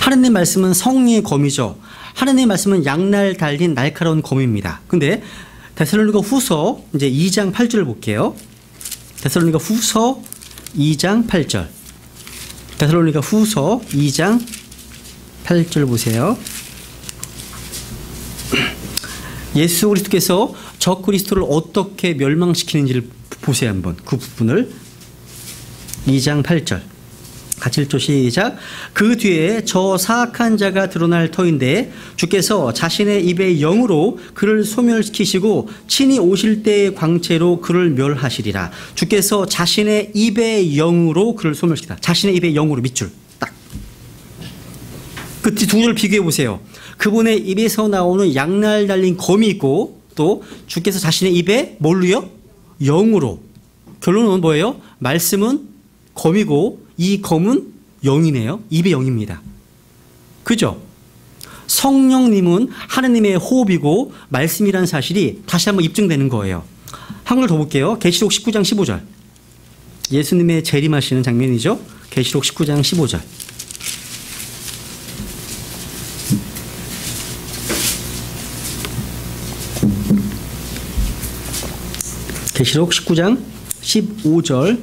하나님의 말씀은 성령의 검이죠. 하나님의 말씀은 양날 달린 날카로운 검입니다. 근데 데살로니가 후서 이제 2장 8절을 볼게요. 데살로니가 후서 2장 8절. 데살로니가 후서 2장 8절 보세요. 예수 그리스도께서 적 그리스도를 어떻게 멸망시키는지를 보세요. 한번 그 부분을. 2장 8절 같이 읽죠. 시작. 그 뒤에 저 사악한 자가 드러날 터인데 주께서 자신의 입의 영으로 그를 소멸시키시고 친히 오실 때의 광채로 그를 멸하시리라. 주께서 자신의 입의 영으로 그를 소멸시키다. 자신의 입의 영으로 밑줄 딱. 그 두 줄을 비교해 보세요. 그분의 입에서 나오는 양날 달린 검이 있고 또 주께서 자신의 입에 뭘로요? 영으로. 결론은 뭐예요? 말씀은 검이고 이 검은 영이네요. 입의 영입니다. 그죠? 성령님은 하나님의 호흡이고 말씀이라는 사실이 다시 한번 입증되는 거예요. 한 걸 더 볼게요. 계시록 19장 15절. 예수님의 재림하시는 장면이죠. 계시록 19장 15절. 계시록 19장 15절.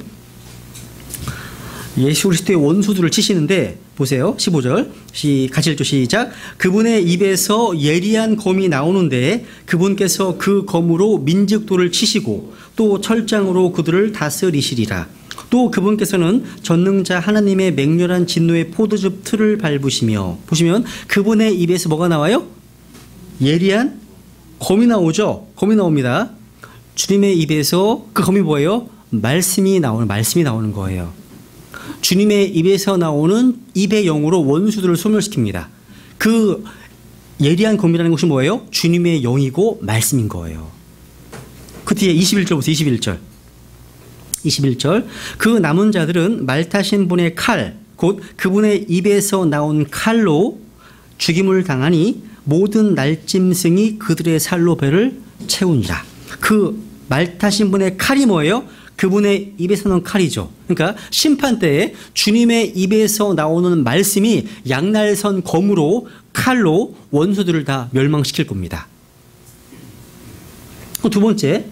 예수 그리스도의 원수들을 치시는데 보세요. 15절 같이 읽죠. 시작. 그분의 입에서 예리한 검이 나오는데 그분께서 그 검으로 민직도를 치시고 또 철장으로 그들을 다스리시리라. 또 그분께서는 전능자 하나님의 맹렬한 진노의 포도즙 틀을 밟으시며 보시면 그분의 입에서 뭐가 나와요? 예리한 검이 나오죠. 검이 나옵니다. 주님의 입에서 그 검이 뭐예요? 말씀이 나오는 거예요. 주님의 입에서 나오는 입의 영으로 원수들을 소멸시킵니다. 그 예리한 검이라는 것이 뭐예요? 주님의 영이고 말씀인 거예요. 그 뒤에 21절 보세요. 21절. 그 남은 자들은 말 타신 분의 칼, 곧 그분의 입에서 나온 칼로 죽임을 당하니 모든 날짐승이 그들의 살로 배를 채우니라. 그 말 타신 분의 칼이 뭐예요? 그분의 입에서 나온 칼이죠. 그러니까 심판 때에 주님의 입에서 나오는 말씀이 양날선 검으로 칼로 원수들을 다 멸망시킬 겁니다. 두 번째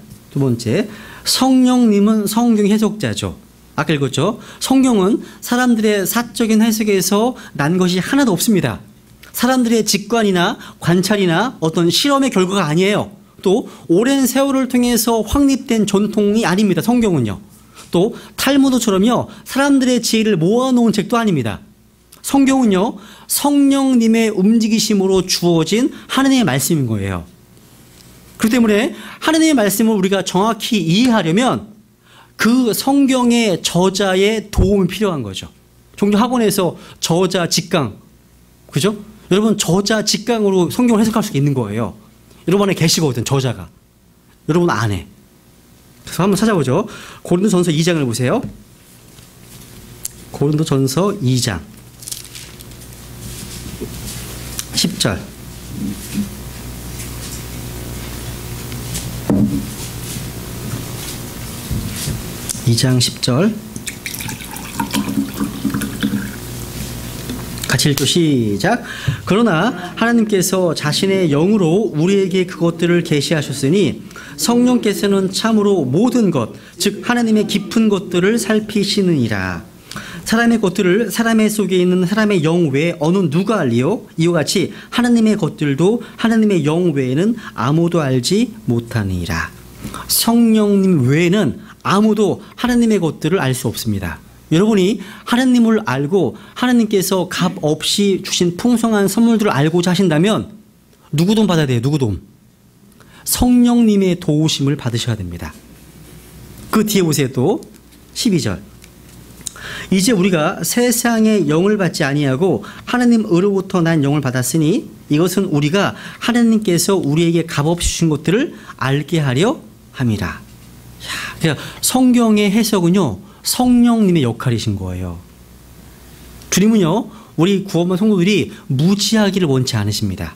성령님은 성경 해석자죠. 아까 읽었죠. 성경은 사람들의 사적인 해석에서 난 것이 하나도 없습니다. 사람들의 직관이나 관찰이나 어떤 실험의 결과가 아니에요. 또 오랜 세월을 통해서 확립된 전통이 아닙니다. 성경은요. 또 탈무드처럼요. 사람들의 지혜를 모아놓은 책도 아닙니다. 성경은요. 성령님의 움직이심으로 주어진 하나님의 말씀인 거예요. 그렇기 때문에 하나님의 말씀을 우리가 정확히 이해하려면 그 성경의 저자의 도움이 필요한 거죠. 종종 학원에서 저자 직강, 그죠? 여러분 저자 직강으로 성경을 해석할 수 있는 거예요. 여러분 안에 계시거든, 저자가. 여러분 안에. 그래서 한번 찾아보죠. 고린도전서 2장을 보세요. 고린도전서 2장 10절. (2장 10절) 같이 읽죠. 시작. 그러나 하나님께서 자신의 영으로 우리에게 그것들을 계시하셨으니 성령께서는 참으로 모든 것, 즉 하나님의 깊은 것들을 살피시느니라. 사람의 것들을 사람의 속에 있는 사람의 영 외에 어느 누가 알리요? 이와 같이 하나님의 것들도 하나님의 영 외에는 아무도 알지 못하니라. 성령님 외에는 아무도 하나님의 것들을 알 수 없습니다. 여러분이 하나님을 알고 하나님께서 값 없이 주신 풍성한 선물들을 알고자 하신다면 누구 도움 받아야 돼요? 누구 도움? 성령님의 도우심을 받으셔야 됩니다. 그 뒤에 보세요. 또 12절. 이제 우리가 세상의 영을 받지 아니하고 하나님으로부터 난 영을 받았으니 이것은 우리가 하나님께서 우리에게 값없이 주신 것들을 알게 하려 함이라. 그러니까 성경의 해석은요, 성령님의 역할이신 거예요. 주님은요, 우리 구원받은 성도들이 무지하기를 원치 않으십니다.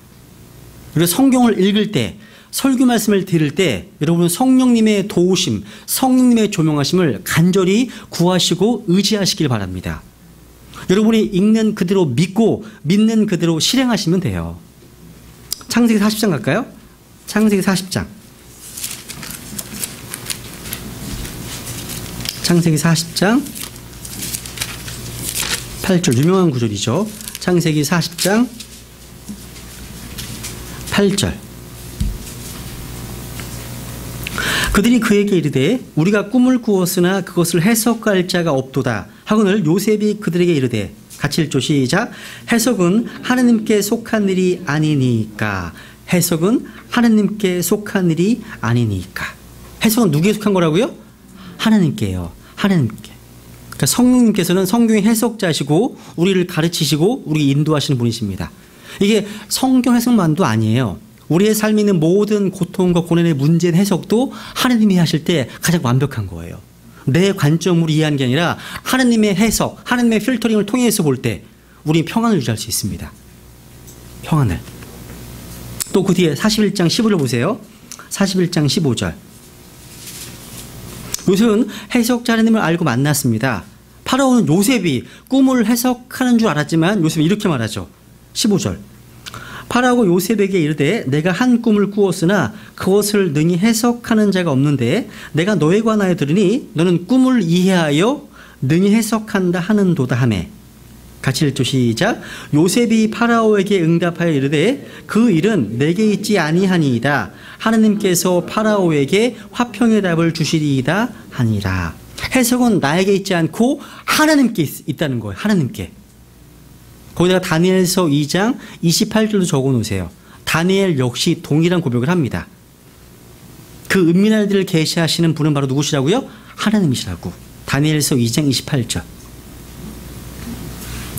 그리고 성경을 읽을 때, 설교 말씀을 들을 때 여러분은 성령님의 도우심, 성령님의 조명하심을 간절히 구하시고 의지하시길 바랍니다. 여러분이 읽는 그대로 믿고 믿는 그대로 실행하시면 돼요. 창세기 40장 갈까요? 창세기 40장. 창세기 40장 8절, 유명한 구절이죠. 창세기 40장 8절. 그들이 그에게 이르되 우리가 꿈을 꾸었으나 그것을 해석할 자가 없도다 하거늘 요셉이 그들에게 이르되 같이 읽죠. 시작. 해석은 하나님께 속한 일이 아니니까. 해석은 하나님께 속한 일이 아니니까. 해석은 누구에 속한 거라고요? 하나님께요. 하나님께. 그러니까 성령님께서는 성경의 해석자시고 우리를 가르치시고 우리 인도하시는 분이십니다. 이게 성경 해석만도 아니에요. 우리의 삶에 있는 모든 고통과 고난의 문제의 해석도 하나님이 하실 때 가장 완벽한 거예요. 내 관점으로 이해하는 게 아니라 하나님의 해석, 하나님의 필터링을 통해서 볼 때 우리 평안을 유지할 수 있습니다. 평안을. 또 그 뒤에 41장 15절 보세요. 41장 15절. 요셉은 해석자 하나님을 알고 만났습니다. 파라오는 요셉이 꿈을 해석하는 줄 알았지만 요셉은 이렇게 말하죠. 15절. 파라오가 요셉에게 이르되 내가 한 꿈을 꾸었으나 그것을 능히 해석하는 자가 없는데 내가 너에 관하여 들으니 너는 꿈을 이해하여 능히 해석한다 하는도다 하매. 같이 읽죠. 시작. 요셉이 파라오에게 응답하여 이르되 그 일은 내게 있지 아니하니이다. 하나님께서 파라오에게 화평의 답을 주시리이다 하니라. 해석은 나에게 있지 않고 하나님께 있다는 거예요. 하나님께. 거기다가 다니엘서 2장 28절도 적어놓으세요. 다니엘 역시 동일한 고백을 합니다. 그 은밀한 일을 계시하시는 분은 바로 누구시라고요? 하나님이시라고. 다니엘서 2장 28절.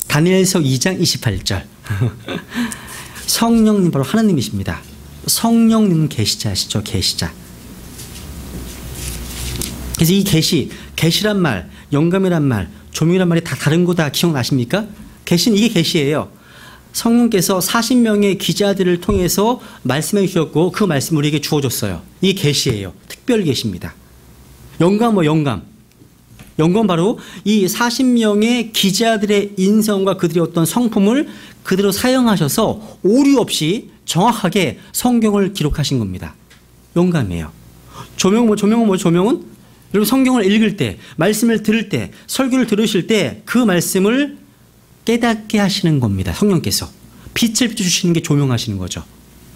다니엘서 2장 28절. 성령님 바로 하나님이십니다. 성령님은 계시자시죠. 계시자. 그래서 이 계시란 말, 영감이란 말, 조명이란 말이 다 다른 거 다 기억나십니까? 계시는 이게 계시예요. 성령께서 40명의 기자들을 통해서 말씀해 주셨고 그 말씀 우리에게 주어졌어요. 이게 계시예요. 특별 계시입니다. 영감 영감 바로 이 40명의 기자들의 인성과 그들의 어떤 성품을 그대로 사용하셔서 오류 없이 정확하게 성경을 기록하신 겁니다. 영감이에요. 조명은 여러분 성경을 읽을 때, 말씀을 들을 때, 설교를 들으실 때 그 말씀을 깨닫게 하시는 겁니다. 성령께서. 빛을 비춰주시는 게 조명하시는 거죠.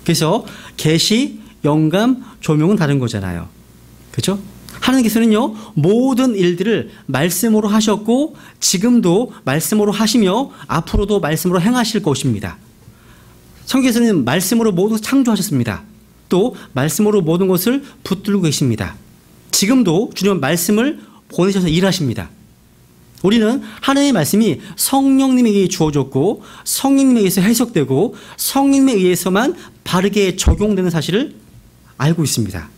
그래서 계시, 영감, 조명은 다른 거잖아요. 그렇죠? 하나님께서는요 모든 일들을 말씀으로 하셨고 지금도 말씀으로 하시며 앞으로도 말씀으로 행하실 것입니다. 성경에서는 말씀으로 모든 것을 창조하셨습니다. 또 말씀으로 모든 것을 붙들고 계십니다. 지금도 주님은 말씀을 보내셔서 일하십니다. 우리는 하나님의 말씀이 성령님에게 주어졌고 성령님에 의해서 해석되고 성령님에 의해서만 바르게 적용되는 사실을 알고 있습니다.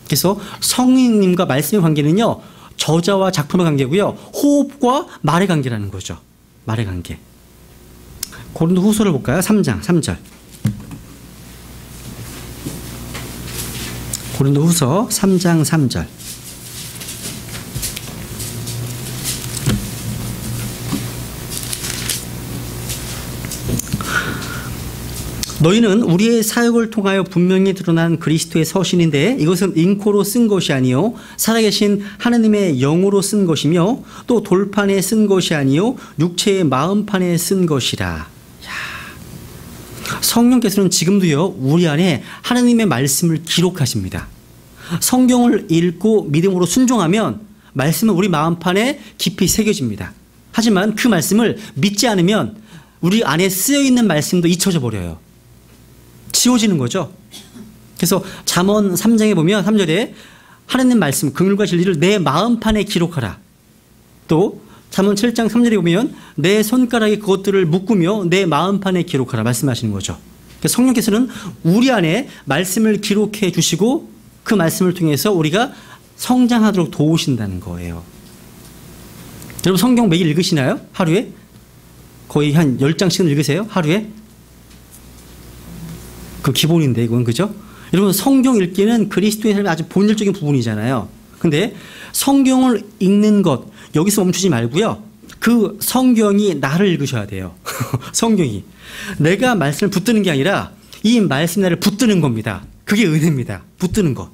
그래서 성령님과 말씀의 관계는요 저자와 작품의 관계고요 호흡과 말의 관계라는 거죠. 말의 관계. 고린도 후서를 볼까요? 3장 3절. 고린도 후서 3장 3절. 너희는 우리의 사역을 통하여 분명히 드러난 그리스도의 서신인데 이것은 잉코로 쓴 것이 아니요 살아계신 하나님의 영으로 쓴 것이며 또 돌판에 쓴 것이 아니요 육체의 마음판에 쓴 것이라. 성령께서는 지금도요 우리 안에 하나님의 말씀을 기록하십니다. 성경을 읽고 믿음으로 순종하면 말씀은 우리 마음판에 깊이 새겨집니다. 하지만 그 말씀을 믿지 않으면 우리 안에 쓰여있는 말씀도 잊혀져 버려요. 지워지는 거죠. 그래서 잠언 3장에 보면 3절에 하나님 말씀, 긍휼과 진리를 내 마음판에 기록하라. 또 잠언 7장 3절에 보면 내 손가락에 그것들을 묶으며 내 마음판에 기록하라 말씀하시는 거죠. 성령께서는 우리 안에 말씀을 기록해 주시고 그 말씀을 통해서 우리가 성장하도록 도우신다는 거예요. 여러분 성경 매일 읽으시나요? 하루에? 거의 한 10장씩은 읽으세요? 하루에? 그 기본인데 이건 그죠? 여러분 성경 읽기는 그리스도의 삶의 아주 본질적인 부분이잖아요. 근데 성경을 읽는 것 여기서 멈추지 말고요. 그 성경이 나를 읽으셔야 돼요. 성경이. 내가 말씀을 붙드는 게 아니라 이 말씀 나를 붙드는 겁니다. 그게 은혜입니다. 붙드는 것.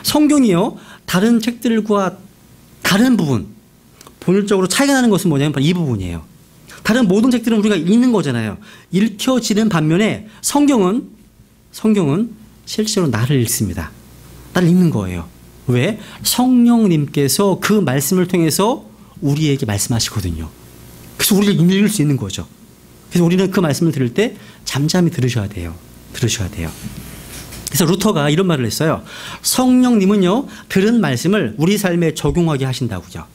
성경이요. 다른 책들과 다른 부분. 본질적으로 차이가 나는 것은 뭐냐면 바로 이 부분이에요. 다른 모든 책들은 우리가 읽는 거잖아요. 읽혀지는 반면에 성경은 실제로 나를 읽습니다. 나를 읽는 거예요. 왜? 성령님께서 그 말씀을 통해서 우리에게 말씀하시거든요. 그래서 우리를 읽을 수 있는 거죠. 그래서 우리는 그 말씀을 들을 때 잠잠히 들으셔야 돼요. 들으셔야 돼요. 그래서 루터가 이런 말을 했어요. 성령님은요, 들은 말씀을 우리 삶에 적용하게 하신다고요.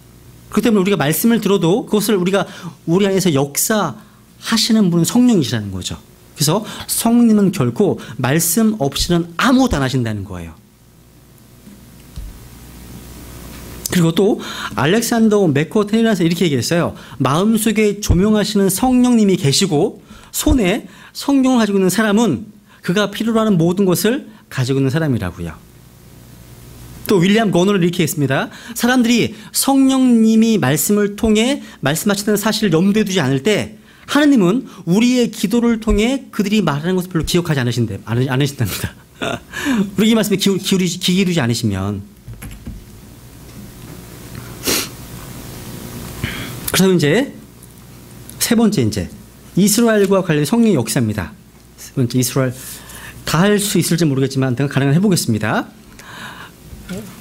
그렇기 때문에 우리가 말씀을 들어도 그것을 우리가 우리 안에서 역사하시는 분은 성령이시라는 거죠. 그래서 성령님은 결코 말씀 없이는 아무것도 안 하신다는 거예요. 그리고 또 알렉산더 맥코테일에서 이렇게 얘기했어요. 마음속에 조명하시는 성령님이 계시고 손에 성경을 가지고 있는 사람은 그가 필요로 하는 모든 것을 가지고 있는 사람이라고요. 또 윌리엄 거너를 이렇게 했습니다. 사람들이 성령님이 말씀을 통해 말씀하시는 사실을 염두에 두지 않을 때 하나님은 우리의 기도를 통해 그들이 말하는 것을 별로 기억하지 않으신답니다. 우리 이 말씀에 귀 기울이지 않으시면. 그래서 이제 세 번째 이제 이스라엘과 관련된 성령의 역사입니다. 세 번째 이스라엘 다 할 수 있을지 모르겠지만 제가 가능한 해보겠습니다.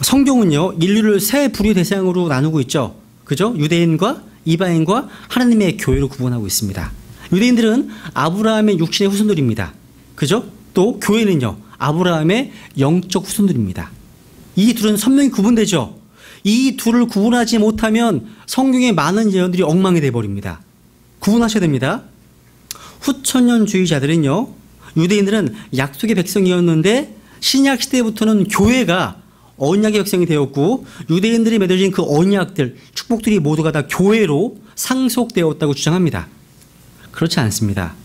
성경은요 인류를 세 부류의 대상으로 나누고 있죠. 그죠? 유대인과 이방인과 하나님의 교회로 구분하고 있습니다. 유대인들은 아브라함의 육신의 후손들입니다. 그죠? 또 교회는요 아브라함의 영적 후손들입니다. 이 둘은 선명히 구분되죠. 이 둘을 구분하지 못하면 성경의 많은 예언들이 엉망이 되어버립니다. 구분하셔야 됩니다. 후천년주의자들은요 유대인들은 약속의 백성이었는데 신약 시대부터는 교회가 언약의 백성이 되었고 유대인들이 맺어진 그 언약들 축복들이 모두가 다 교회로 상속되었다고 주장합니다. 그렇지 않습니다.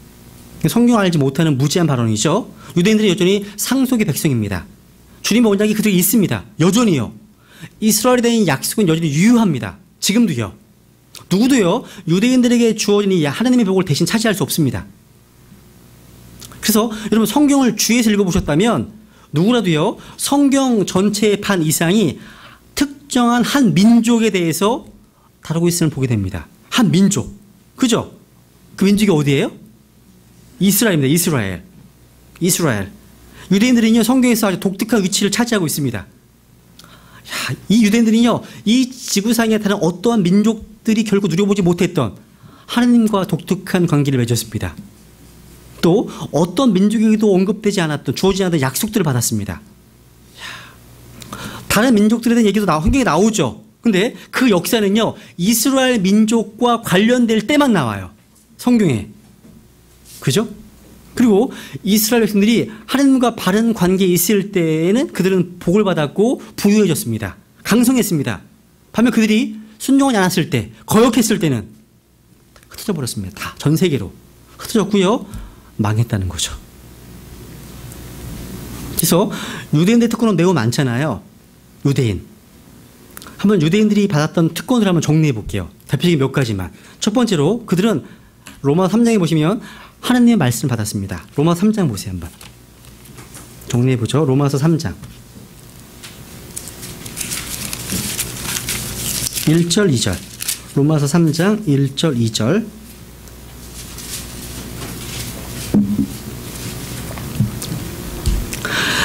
성경을 알지 못하는 무지한 발언이죠. 유대인들이 여전히 상속의 백성입니다. 주님의 언약이 그들이 있습니다. 여전히요. 이스라엘에 대한 약속은 여전히 유효합니다. 지금도요. 누구도요 유대인들에게 주어진 이 하나님의 복을 대신 차지할 수 없습니다. 그래서 여러분 성경을 주위에서 읽어보셨다면 누구라도요 성경 전체의 반 이상이 특정한 한 민족에 대해서 다루고 있음을 보게 됩니다. 한 민족. 그죠? 그 민족이 어디예요? 이스라엘입니다. 이스라엘. 유대인들은요 성경에서 아주 독특한 위치를 차지하고 있습니다. 이 유대인들은요 이 지구상에 다른 어떠한 민족들이 결국 누려보지 못했던 하나님과 독특한 관계를 맺었습니다. 또 어떤 민족에게도 언급되지 않았던 주어지지 않았던 약속들을 받았습니다. 다른 민족들에 대한 얘기도 성경에 나오죠. 근데 그 역사는요 이스라엘 민족과 관련될 때만 나와요. 성경에. 그죠? 그리고 이스라엘 백성들이 하나님과 바른 관계에 있을 때에는 그들은 복을 받았고 부유해졌습니다. 강성했습니다. 반면 그들이 순종하지 않았을 때, 거역했을 때는 흩어져 버렸습니다. 다 전 세계로 흩어졌고요. 망했다는 거죠. 그래서 유대인들 특권은 매우 많잖아요. 유대인. 한번 유대인들이 받았던 특권을 한번 정리해 볼게요. 대표적인 몇 가지만. 첫 번째로 그들은 로마 3장에 보시면 하나님의 말씀을 받았습니다. 로마 3장 보세요. 한번 정리해 보죠. 로마서 3장 1절 2절 로마서 3장 1절 2절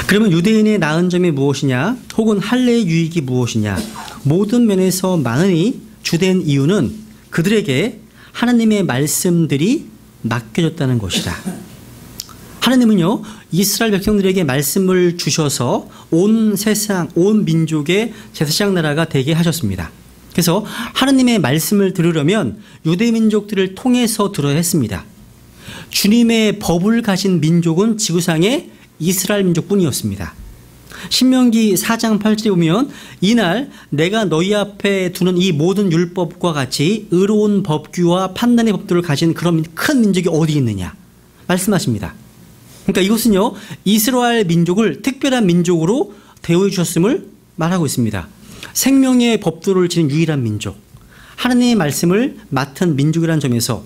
그러면 유대인의 나은 점이 무엇이냐 혹은 할례의 유익이 무엇이냐 모든 면에서 많으니 주된 이유는 그들에게 하나님의 말씀들이 맡겨졌다는 것이다. 하나님은요, 이스라엘 백성들에게 말씀을 주셔서 온 세상, 온 민족의 제사장 나라가 되게 하셨습니다. 그래서 하나님의 말씀을 들으려면 유대 민족들을 통해서 들어야 했습니다. 주님의 법을 가진 민족은 지구상에 이스라엘 민족뿐이었습니다. 신명기 4장 8절에 보면 이날 내가 너희 앞에 두는 이 모든 율법과 같이 의로운 법규와 판단의 법들을 가진 그런 큰 민족이 어디 있느냐 말씀하십니다. 그러니까 이것은요, 이스라엘 민족을 특별한 민족으로 대우해 주셨음을 말하고 있습니다. 생명의 법도를 지닌 유일한 민족, 하나님의 말씀을 맡은 민족이라는 점에서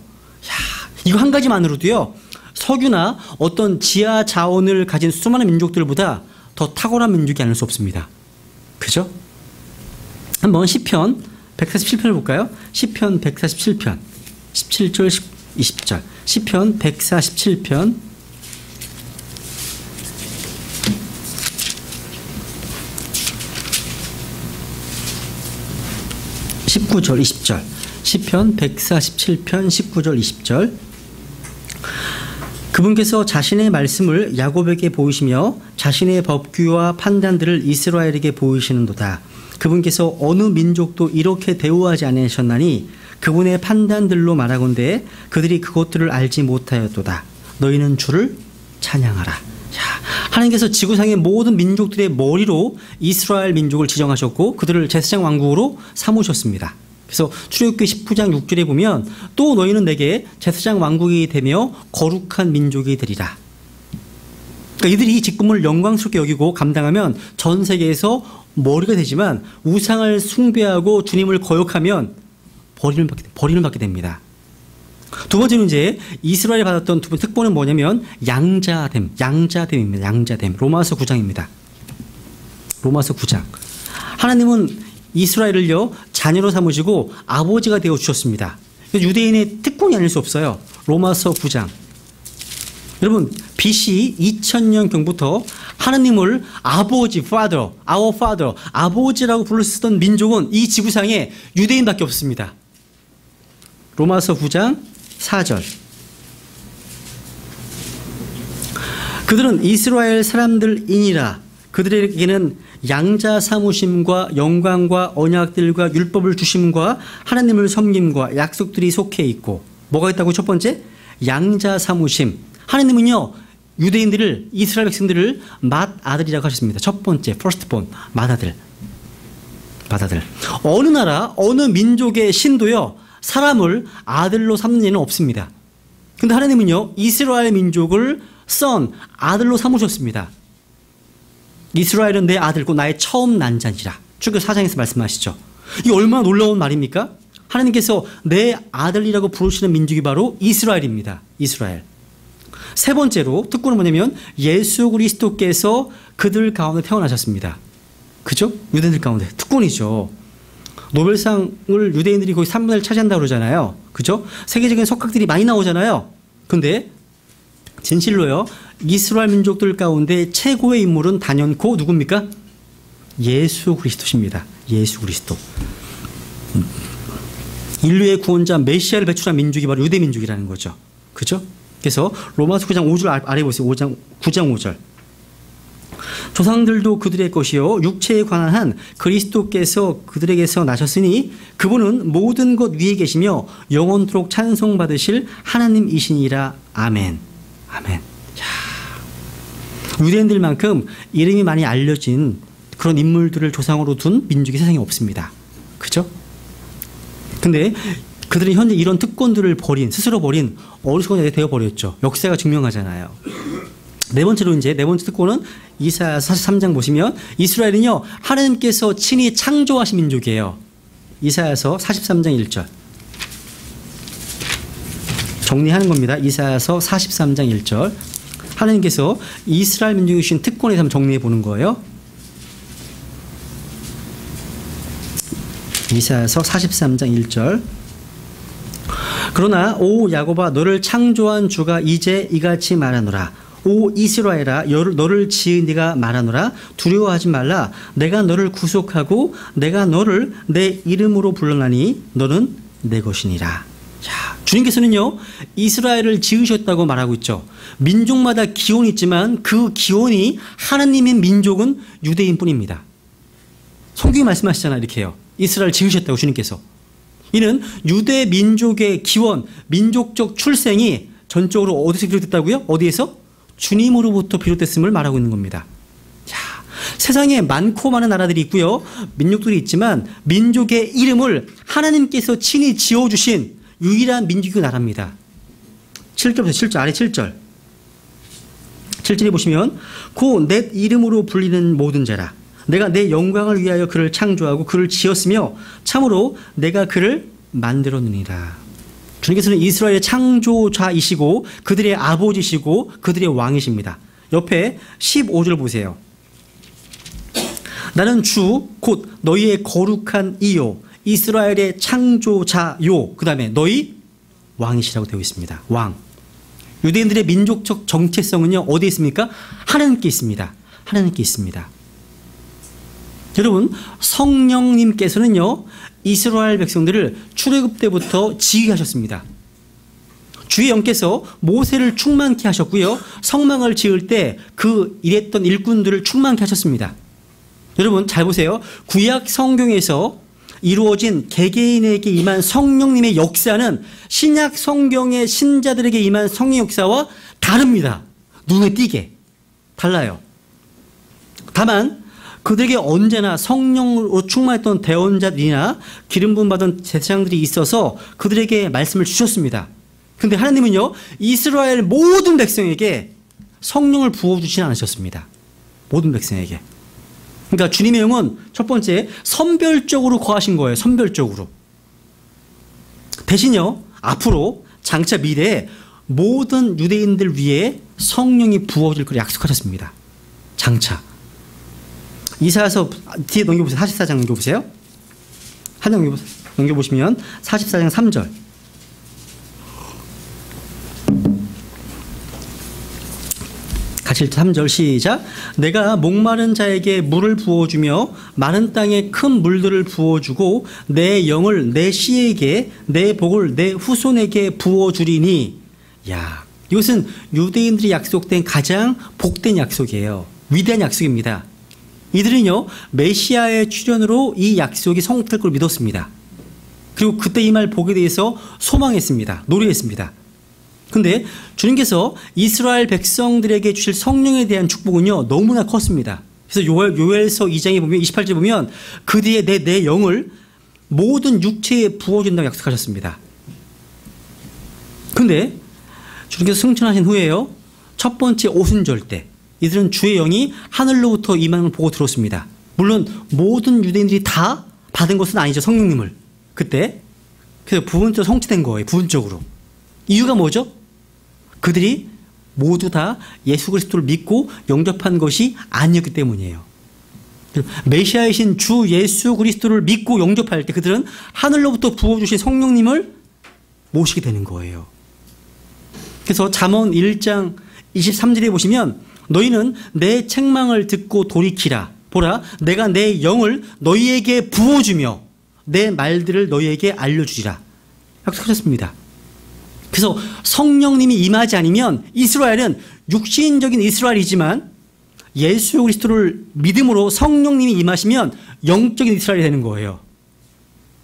이거 한 가지만으로도요, 석유나 어떤 지하 자원을 가진 수많은 민족들보다 더 탁월한 민족이 아닐 수 없습니다. 그죠? 한번 시편 147편을 볼까요? 시편 147편 17절 20절 시편 147편 19절 20절 시편 147편 19절 20절 그분께서 자신의 말씀을 야곱에게 보이시며 자신의 법규와 판단들을 이스라엘에게 보이시는도다. 그분께서 어느 민족도 이렇게 대우하지 않으셨나니 그분의 판단들로 말하건대 그들이 그것들을 알지 못하였도다. 너희는 주를 찬양하라. 하나님께서 지구상의 모든 민족들의 머리로 이스라엘 민족을 지정하셨고 그들을 제사장 왕국으로 삼으셨습니다. 그래서 출애굽기 19장 6절에 보면 또 너희는 내게 제사장 왕국이 되며 거룩한 민족이 되리라. 그러니까 이들이 이 직분을 영광스럽게 여기고 감당하면 전 세계에서 머리가 되지만 우상을 숭배하고 주님을 거역하면 버림을 받게 됩니다. 두 번째는 이제 이스라엘이 받았던 두 번째 특권은 뭐냐면 양자됨입니다. 양자됨. 로마서 9장입니다. 로마서 9장. 하나님은 이스라엘을요 자녀로 삼으시고 아버지가 되어 주셨습니다. 유대인의 특권이 아닐 수 없어요. 로마서 9장. 여러분 BC 2000년경부터 하나님을 아버지, father, our father, 아버지라고 부르시던 민족은 이 지구상에 유대인밖에 없습니다. 로마서 9장 4절. 그들은 이스라엘 사람들이니라. 그들에게는 양자 사무심과 영광과 언약들과 율법을 주심과 하나님을 섬김과 약속들이 속해 있고 뭐가 있다고? 첫 번째, 양자 사무심. 하나님은요 유대인들을, 이스라엘 백성들을 맏아들이라고 하셨습니다. 첫 번째, firstborn, 맏아들. 어느 나라, 어느 민족의 신도요 사람을 아들로 삼는 예는 없습니다. 근데 하나님은요 이스라엘 민족을 아들로 삼으셨습니다. 이스라엘은 내 아들고 나의 처음 난 자니라. 출애굽기 4장에서 말씀하시죠. 이게 얼마나 놀라운 말입니까? 하나님께서 내 아들이라고 부르시는 민족이 바로 이스라엘입니다. 이스라엘. 세 번째로 특권은 뭐냐면 예수 그리스도께서 그들 가운데 태어나셨습니다. 그죠? 유대인들 가운데 특권이죠. 노벨상을 유대인들이 거의 3분의 1 차지한다고 그러잖아요. 그죠? 세계적인 석학들이 많이 나오잖아요. 근데 진실로요 이스라엘 민족들 가운데 최고의 인물은 단연코 누굽니까? 예수 그리스도십니다. 예수 그리스도. 인류의 구원자 메시아를 배출한 민족이 바로 유대 민족이라는 거죠. 그죠? 그래서 로마서 9장 5절 아래 보세요. 9장 5절. 조상들도 그들의 것이요 육체에 관한 한 그리스도께서 그들에게서 나셨으니 그분은 모든 것 위에 계시며 영원토록 찬송받으실 하나님이시니라. 아멘. 아멘. 유대인들만큼 이름이 많이 알려진 그런 인물들을 조상으로 둔 민족이 세상에 없습니다. 그죠? 근데 그들은 현재 이런 특권들을 스스로 버린 어리석은 자가 되어버렸죠. 역사가 증명하잖아요. 네 번째 특권은 이사야서 43장 보시면 이스라엘은요 하나님께서 친히 창조하신 민족이에요. 이사야서 43장 1절 정리하는 겁니다. 이사야서 43장 1절 하나님께서 이스라엘 민족이 주신 특권에 대해서 정리해 보는 거예요. 이사야서 43장 1절 그러나 오 야곱아 너를 창조한 주가 이제 이같이 말하노라. 오 이스라엘아 너를 지은 네가 말하노라. 두려워하지 말라. 내가 너를 구속하고 내가 너를 내 이름으로 불러나니 너는 내 것이니라. 자, 주님께서는요, 이스라엘을 지으셨다고 말하고 있죠. 민족마다 기원이 있지만 그 기원이 하나님의 민족은 유대인 뿐입니다. 성경이 말씀하시잖아요. 이렇게요. 이스라엘 지으셨다고 주님께서. 이는 유대 민족의 기원, 민족적 출생이 전적으로 어디서 비롯됐다고요? 어디에서? 주님으로부터 비롯됐음을 말하고 있는 겁니다. 자, 세상에 많고 많은 나라들이 있고요. 민족들이 있지만 민족의 이름을 하나님께서 친히 지어주신 유일한 민족의 나라입니다. 7절부터 7절, 아래 7절. 7절에 보시면 곧 내 이름으로 불리는 모든 자라. 내가 내 영광을 위하여 그를 창조하고 그를 지었으며 참으로 내가 그를 만들었느니라. 주님께서는 이스라엘의 창조자이시고 그들의 아버지시고 그들의 왕이십니다. 옆에 15절 보세요. 나는 주 곧 너희의 거룩한 이요 이스라엘의 창조자요 그 다음에 너희 왕이시라고 되어 있습니다. 왕. 유대인들의 민족적 정체성은요 어디에 있습니까? 하나님께 있습니다. 하나님께 있습니다. 여러분, 성령님께서는요 이스라엘 백성들을 출애굽 때부터 지휘하셨습니다. 주의 영께서 모세를 충만케 하셨고요, 성막을 지을 때 그 일했던 일꾼들을 충만케 하셨습니다. 여러분 잘 보세요. 구약 성경에서 이루어진 개개인에게 임한 성령님의 역사는 신약 성경의 신자들에게 임한 성령 역사와 다릅니다. 눈에 띄게 달라요. 다만 그들에게 언제나 성령으로 충만했던 대언자들이나 기름 부음 받은 제사장들이 있어서 그들에게 말씀을 주셨습니다. 그런데 하나님은요 이스라엘 모든 백성에게 성령을 부어주시지 않으셨습니다. 모든 백성에게. 그러니까 주님의 영은 첫 번째 선별적으로 거하신 거예요. 선별적으로. 대신요 앞으로 장차 미래에 모든 유대인들 위해 성령이 부어질 걸 약속하셨습니다. 장차. 이사야서 뒤에 넘겨보세요. 44장 넘겨보세요. 한 장 넘겨보시면 44장 3절. 같이 3절 시작. 내가 목마른 자에게 물을 부어주며 마른 땅에 큰 물들을 부어주고 내 영을 내 씨에게 내 복을 내 후손에게 부어주리니. 야, 이것은 유대인들이 약속된 가장 복된 약속이에요. 위대한 약속입니다. 이들은요 메시아의 출현으로 이 약속이 성취될 걸 믿었습니다. 그리고 그때 이 말 복에 대해서 소망했습니다. 노래했습니다. 근데 주님께서 이스라엘 백성들에게 주실 성령에 대한 축복은요 너무나 컸습니다. 그래서 요엘서 2장에 보면 28절에 보면 그 뒤에 내 영을 모든 육체에 부어준다고 약속하셨습니다. 근데 주님께서 승천하신 후에요 첫 번째 오순절 때 이들은 주의 영이 하늘로부터 임하는 걸 보고 들었습니다. 물론 모든 유대인들이 다 받은 것은 아니죠. 성령님을. 그때. 그래서 부분적으로 성취된 거예요. 부분적으로. 이유가 뭐죠? 그들이 모두 다 예수 그리스도를 믿고 영접한 것이 아니었기 때문이에요. 메시아이신 주 예수 그리스도를 믿고 영접할 때 그들은 하늘로부터 부어주신 성령님을 모시게 되는 거예요. 그래서 잠언 1장 23절에 보시면 너희는 내 책망을 듣고 돌이키라. 보라, 내가 내 영을 너희에게 부어주며 내 말들을 너희에게 알려주리라. 약속하셨습니다. 그래서 성령님이 임하지 않으면 이스라엘은 육신적인 이스라엘이지만 예수 그리스도를 믿음으로 성령님이 임하시면 영적인 이스라엘이 되는 거예요.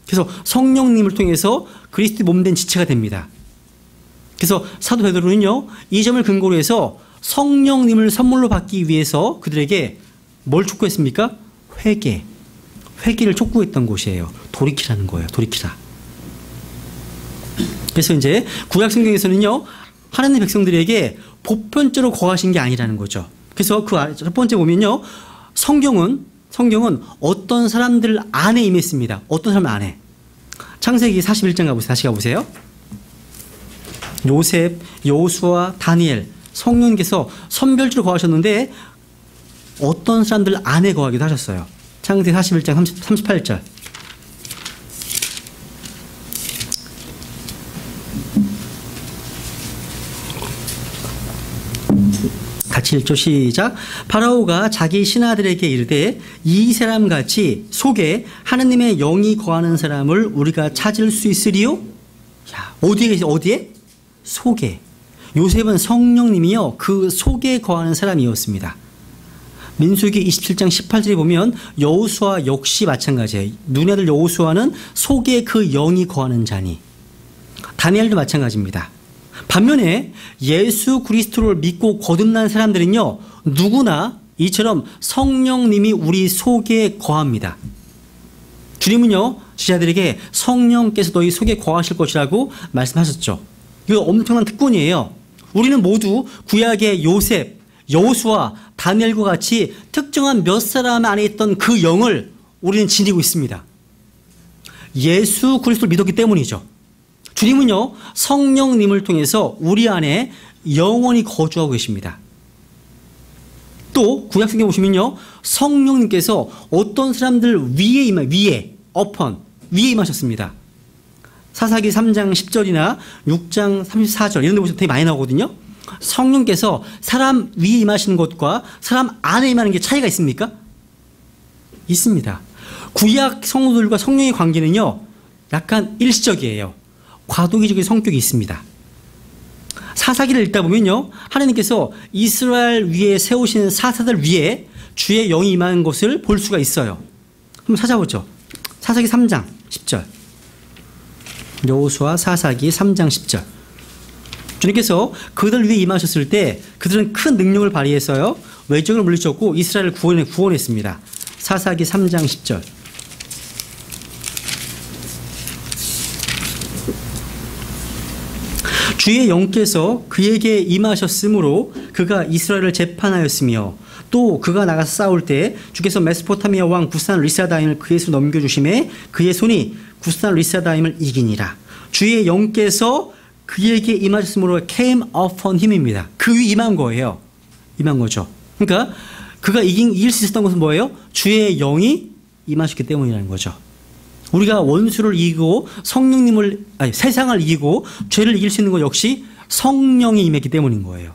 그래서 성령님을 통해서 그리스도의 몸된 지체가 됩니다. 그래서 사도 베드로는요 이 점을 근거로 해서 성령님을 선물로 받기 위해서 그들에게 뭘 촉구했습니까? 회개를 촉구했던 곳이에요. 돌이키라는 거예요. 돌이키라. 그래서 이제 구약 성경에서는요 하나님 백성들에게 보편적으로 거하신 게 아니라는 거죠. 그래서 그 첫 번째 보면요 성경은 어떤 사람들 안에 임했습니다. 어떤 사람 안에. 창세기 41장 가보세요. 다시 가보세요. 요셉, 여호수아, 다니엘 성령님께서 선별적으로 거하셨는데 어떤 사람들 안에 거하기도 하셨어요. 창세기 41장 38절. 같이 읽죠. 시작. 파라오가 자기 신하들에게 이르되 이 사람같이 속에 하나님의 영이 거하는 사람을 우리가 찾을 수 있으리요? 야, 어디에? 속에. 요셉은 성령님이요 그 속에 거하는 사람이었습니다. 민수기 27장 18절에 보면 여호수아 역시 마찬가지예요. 눈의 아들 여호수아는 속에 그 영이 거하는 자니. 다니엘도 마찬가지입니다. 반면에 예수 그리스도를 믿고 거듭난 사람들은요 누구나 이처럼 성령님이 우리 속에 거합니다. 주님은요 제자들에게 성령께서 너희 속에 거하실 것이라고 말씀하셨죠. 이거 엄청난 특권이에요. 우리는 모두 구약의 요셉, 여호수아, 다니엘과 같이 특정한 몇 사람 안에 있던 그 영을 우리는 지니고 있습니다. 예수 그리스도를 믿었기 때문이죠. 주님은요 성령님을 통해서 우리 안에 영원히 거주하고 계십니다. 또 구약 성경에 보시면요 성령님께서 어떤 사람들 위에 임하셨습니다. 사사기 3장 10절이나 6장 34절 이런 데 보시면 되게 많이 나오거든요. 성령께서 사람 위에 임하시는 것과 사람 안에 임하는 게 차이가 있습니까? 있습니다. 구약 성도들과 성령의 관계는요 약간 일시적이에요. 과도기적인 성격이 있습니다. 사사기를 읽다 보면요 하나님께서 이스라엘 위에 세우시는 사사들 위에 주의 영이 임하는 것을 볼 수가 있어요. 한번 찾아보죠. 사사기 3장 10절. 여호수아 사사기 3장 10절. 주님께서 그들 위에 임하셨을 때 그들은 큰 능력을 발휘해서요 외적을 물리쳤고 이스라엘을 구원했습니다. 사사기 3장 10절. 주의 영께서 그에게 임하셨으므로 그가 이스라엘을 재판하였으며 또 그가 나가서 싸울 때 주께서 메소포타미아 왕 구산 리사다임을 그의 손에 넘겨주심에 그의 손이 구산 리사다임을 이기니라. 주의 영께서 그에게 임하셨으므로 came upon him입니다. 그 위에 임한 거예요. 임한 거죠. 그러니까 그가 이길 수 있었던 것은 뭐예요? 주의 영이 임하셨기 때문이라는 거죠. 우리가 원수를 이기고 세상을 이기고 죄를 이길 수 있는 것 역시 성령이 임했기 때문인 거예요.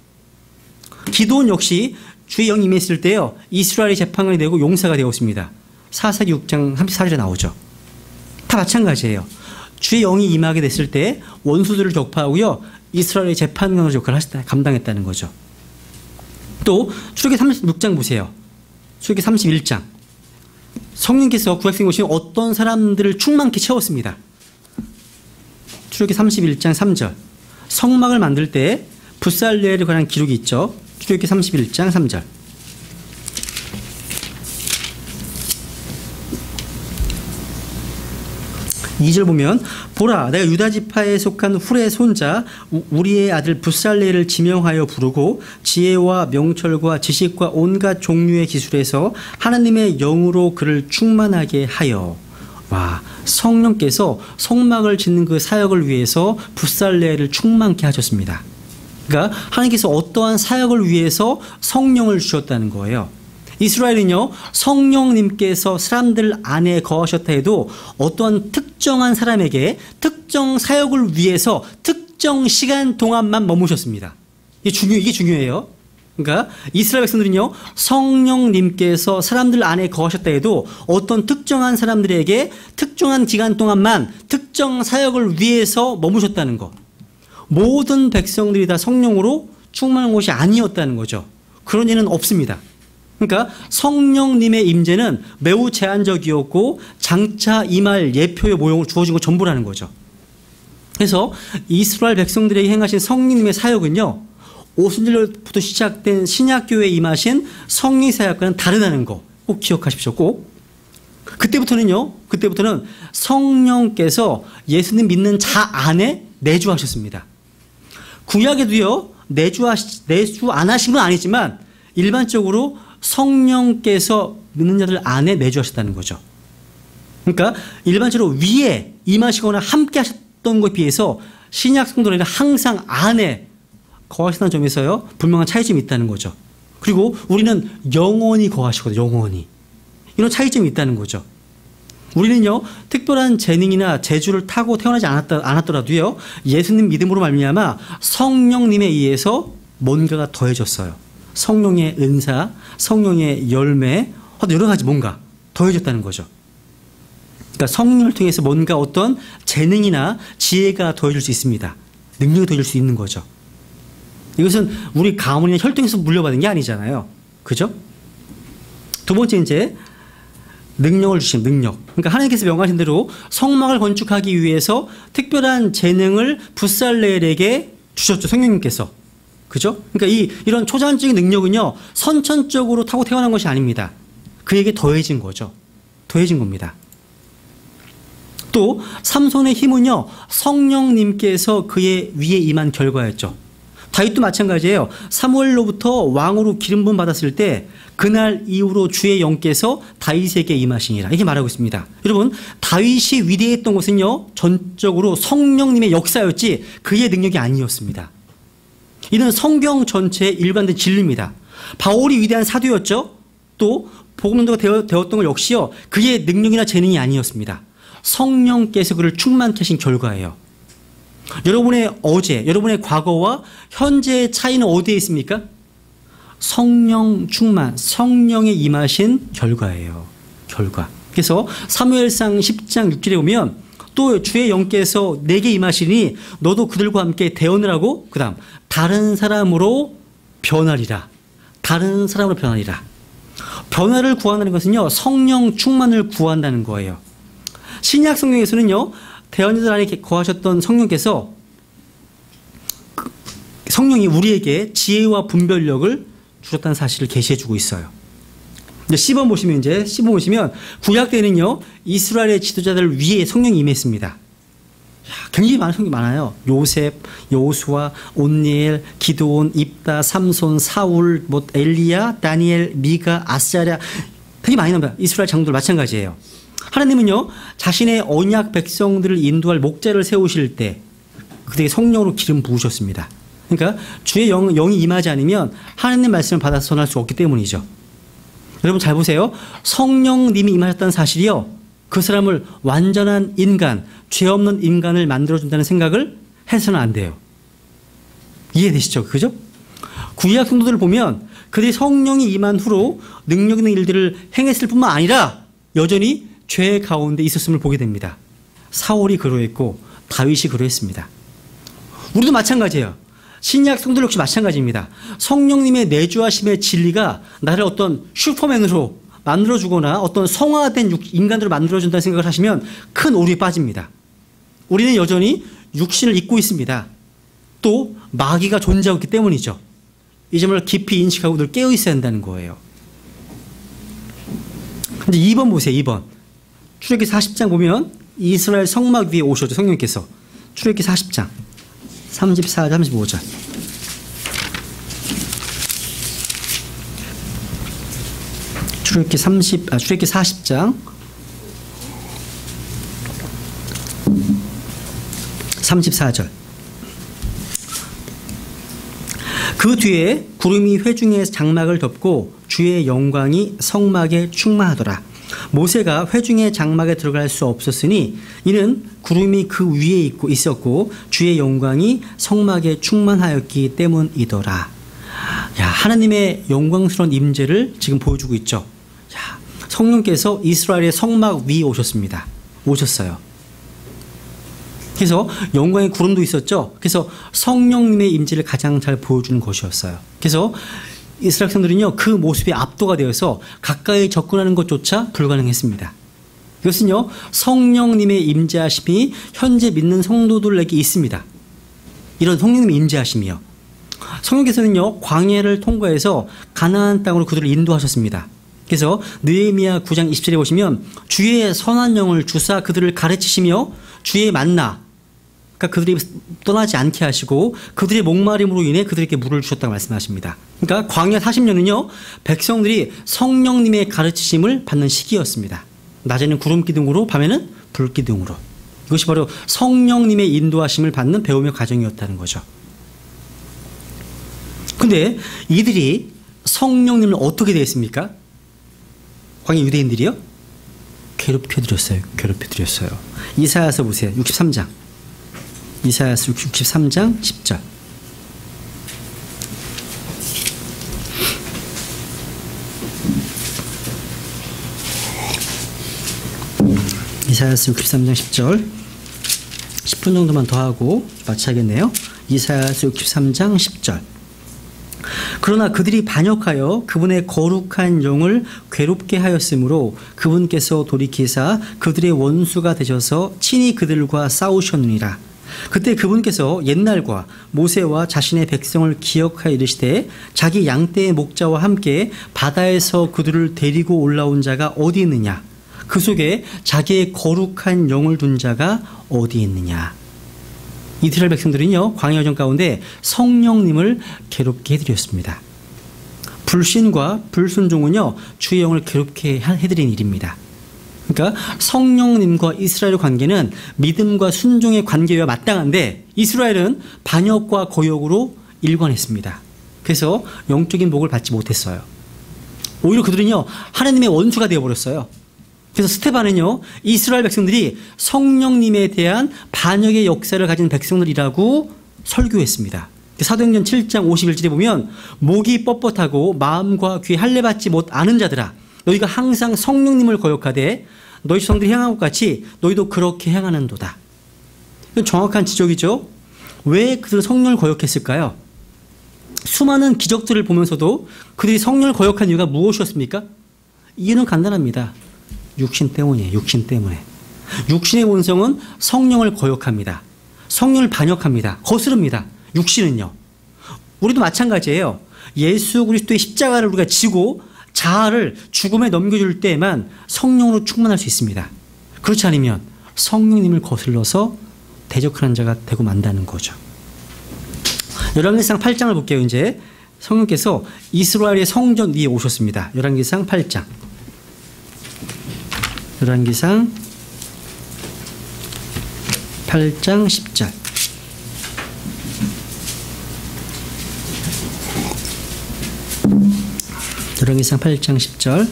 기도원 역시 주의 영이 임했을 때요 이스라엘이 재판관이 되고 용사가 되었습니다. 사사기 6장 34절에 나오죠. 다 마찬가지예요. 주의 영이 임하게 됐을 때 원수들을 격파하고요 이스라엘의 재판관의 역할을 감당했다는 거죠. 또 출애굽기 36장 보세요. 출애굽기 31장. 성령께서 구약성에 보시면 어떤 사람들을 충만케 채웠습니다. 출애굽기 31장 3절. 성막을 만들 때 붓살레에 관한 기록이 있죠. 출애굽기 31장 3절. 2절 보면 보라 내가 유다 지파에 속한 훌의 손자 우리의 아들 붓살레를 지명하여 부르고 지혜와 명철과 지식과 온갖 종류의 기술에서 하나님의 영으로 그를 충만하게 하여. 와, 성령께서 성막을 짓는 그 사역을 위해서 붓살레를 충만케 하셨습니다. 그러니까 하나님께서 어떠한 사역을 위해서 성령을 주셨다는 거예요. 이스라엘은요 성령님께서 사람들 안에 거하셨다 해도 어떠한 특정한 사람에게 특정 사역을 위해서 특정 시간 동안만 머무셨습니다. 이게 중요해요. 그러니까 이스라엘 백성들은요 성령님께서 사람들 안에 거하셨다 해도 어떤 특정한 사람들에게 특정한 기간 동안만 특정 사역을 위해서 머무셨다는 거. 모든 백성들이 다 성령으로 충만한 것이 아니었다는 거죠. 그런 일은 없습니다. 그러니까 성령님의 임재는 매우 제한적이었고 장차 임할 예표의 모형으로 주어진 것 전부라는 거죠. 그래서 이스라엘 백성들에게 행하신 성령님의 사역은요 오순절부터 시작된 신약교회에 임하신 성령 사역과는 다르다는 거 꼭 기억하십시오. 꼭. 그때부터는 성령께서 예수님 믿는 자 안에 내주하셨습니다. 구약에도요 내주 안 하신 건 아니지만 일반적으로 성령께서 믿는 자들 안에 내주하셨다는 거죠. 그러니까 일반적으로 위에 임하시거나 함께 하셨던 것에 비해서 신약 성도들은 항상 안에 거하시다는 점에서요 분명한 차이점이 있다는 거죠. 그리고 우리는 영원히 거하시거든요. 영원히. 이런 차이점이 있다는 거죠. 우리는요 특별한 재능이나 재주를 타고 태어나지 않았더라도요 예수님 믿음으로 말미암아 성령님에 의해서 뭔가가 더해졌어요. 성령의 은사, 성령의 열매, 여러 가지 뭔가 더해졌다는 거죠. 그러니까 성령을 통해서 뭔가 어떤 재능이나 지혜가 더해질 수 있습니다. 능력이 더해질 수 있는 거죠. 이것은 우리 가문이나 혈통에서 물려받은 게 아니잖아요. 그죠? 두 번째 이제 능력을 주신 능력. 그러니까 하나님께서 명하신 대로 성막을 건축하기 위해서 특별한 재능을 붓살레엘에게 주셨죠. 성령님께서. 그죠? 그러니까 이런 초자연적인 능력은요, 선천적으로 타고 태어난 것이 아닙니다. 그에게 더해진 거죠. 더해진 겁니다. 또 삼손의 힘은요, 성령님께서 그의 위에 임한 결과였죠. 다윗도 마찬가지예요. 사무엘로부터 왕으로 기름 부음 받았을 때 그날 이후로 주의 영께서 다윗에게 임하시니라, 이렇게 말하고 있습니다. 여러분, 다윗이 위대했던 것은요, 전적으로 성령님의 역사였지 그의 능력이 아니었습니다. 이는 성경 전체의 일관된 진리입니다. 바울이 위대한 사도였죠. 또 복음전도가 되었던 것 역시요, 그의 능력이나 재능이 아니었습니다. 성령께서 그를 충만케 하신 결과예요. 여러분의 어제, 여러분의 과거와 현재의 차이는 어디에 있습니까? 성령 충만, 성령에 임하신 결과예요. 결과. 그래서 사무엘상 10장 6절에 보면 또 주의 영께서 내게 임하시니 너도 그들과 함께 대언을 그 다음 다른 사람으로 변하리라. 다른 사람으로 변하리라. 변화를 구한다는 것은요, 성령 충만을 구한다는 거예요. 신약 성경에서는요, 대언자들 안에 거하셨던 성령께서, 성령이 우리에게 지혜와 분별력을 주셨다는 사실을 계시해 주고 있어요. 이제 10번 보시면 구약 때는요, 이스라엘의 지도자들 위에 성령이 임했습니다. 굉장히 많은 성경이 많아요. 요셉, 여호수아, 온니엘, 기드온, 입다, 삼손, 사울, 엘리야, 다니엘, 미가, 아사랴, 되게 많이 나옵니다. 이스라엘 장로들 마찬가지예요. 하나님은요, 자신의 언약 백성들을 인도할 목자를 세우실 때 그들에게 성령으로 기름 부으셨습니다. 그러니까 주의 영이 임하지 않으면 하나님의 말씀을 받아서 전할 수 없기 때문이죠. 여러분 잘 보세요. 성령님이 임하셨다는 사실이요, 그 사람을 완전한 인간, 죄 없는 인간을 만들어준다는 생각을 해서는 안 돼요. 이해되시죠? 그죠? 구약 성도들을 보면 그들이 성령이 임한 후로 능력 있는 일들을 행했을 뿐만 아니라 여전히 죄 가운데 있었음을 보게 됩니다. 사울이 그러했고 다윗이 그러했습니다. 우리도 마찬가지예요. 신약 성도들 역시 마찬가지입니다. 성령님의 내주하심의 진리가 나를 어떤 슈퍼맨으로 만들어주거나 어떤 성화된 인간으로 만들어준다는 생각을 하시면 큰 오류에 빠집니다. 우리는 여전히 육신을 입고 있습니다. 또 마귀가 존재하고 있기 때문이죠. 이 점을 깊이 인식하고 늘 깨어 있어야 한다는 거예요. 이제 2번 보세요. 2번. 출애굽기 40장 보면 이스라엘 성막 위에 오셨죠. 성령께서. 출애굽기 40장 34절 35절. 출애굽기 40장 34절. 그 뒤에 구름이 회중의 장막을 덮고 주의 영광이 성막에 충만하더라. 모세가 회중의 장막에 들어갈 수 없었으니 이는 구름이 그 위에 있었고 주의 영광이 성막에 충만하였기 때문이더라. 야, 하나님의 영광스러운 임재를 지금 보여주고 있죠. 야, 성령께서 이스라엘의 성막 위에 오셨어요. 그래서 영광의 구름도 있었죠. 그래서 성령님의 임재를 가장 잘 보여주는 것이었어요. 그래서 이스라엘 백성들은요, 그 모습에 압도가 되어서 가까이 접근하는 것조차 불가능했습니다. 이것은요, 성령님의 임재하심이 현재 믿는 성도들에게 있습니다. 이런 성령님의 임재하심이요. 성령께서는요, 광야를 통과해서 가나안 땅으로 그들을 인도하셨습니다. 그래서 느헤미야 9장 20절에 보시면 주의 선한 영을 주사 그들을 가르치시며 주의 만나, 그러니까 그들이 떠나지 않게 하시고 그들의 목마름으로 인해 그들에게 물을 주셨다고 말씀하십니다. 그러니까 광야 40년은요, 백성들이 성령님의 가르치심을 받는 시기였습니다. 낮에는 구름 기둥으로, 밤에는 불 기둥으로. 이것이 바로 성령님의 인도하심을 받는 배움의 과정이었다는 거죠. 근데 이들이 성령님을 어떻게 대했습니까? 광야 유대인들이요? 괴롭혀드렸어요. 이사야서 보세요. 63장. 이사야서 63장 10절. 이사야서 이사야서 63장 10절 10분 정도만 더 하고 마쳐야겠네요. 이사야서 63장 10절. 그러나 그들이 반역하여 그분의 거룩한 영을 괴롭게 하였으므로 그분께서 돌이키사 그들의 원수가 되셔서 친히 그들과 싸우셨느니라. 그때 그분께서 옛날과 모세와 자신의 백성을 기억하여 이르시되 자기 양떼의 목자와 함께 바다에서 그들을 데리고 올라온 자가 어디 있느냐? 그 속에 자기의 거룩한 영을 둔 자가 어디 있느냐? 이스라엘 백성들은요, 광야 여정 가운데 성령님을 괴롭게 해드렸습니다. 불신과 불순종은요, 주의 영을 괴롭게 해드린 일입니다. 그러니까 성령님과 이스라엘의 관계는 믿음과 순종의 관계와 마땅한데 이스라엘은 반역과 거역으로 일관했습니다. 그래서 영적인 복을 받지 못했어요. 오히려 그들은요, 하나님의 원수가 되어버렸어요. 그래서 스데반은요, 이스라엘 백성들이 성령님에 대한 반역의 역사를 가진 백성들이라고 설교했습니다. 사도행전 7장 51절에 보면 목이 뻣뻣하고 마음과 귀에 할례받지 못하는 자들아, 너희가 항상 성령님을 거역하되 너희 조상들이 행한 것 같이 너희도 그렇게 행하는도다. 이건 정확한 지적이죠. 왜 그들은 성령을 거역했을까요? 수많은 기적들을 보면서도 그들이 성령을 거역한 이유가 무엇이었습니까? 이유는 간단합니다. 육신 때문이에요. 육신 때문에. 육신의 본성은 성령을 거역합니다. 성령을 반역합니다. 거스릅니다. 육신은요. 우리도 마찬가지예요. 예수 그리스도의 십자가를 우리가 지고 자아를 죽음에 넘겨줄 때에만 성령으로 충만할 수 있습니다. 그렇지 않으면 성령님을 거슬러서 대적하는 자가 되고 만다는 거죠. 열왕기상 8장을 볼게요. 이제 성령께서 이스라엘의 성전 위에 오셨습니다. 열왕기상 8장. 열왕기상 8장 10절. 열왕기상 8장 10절.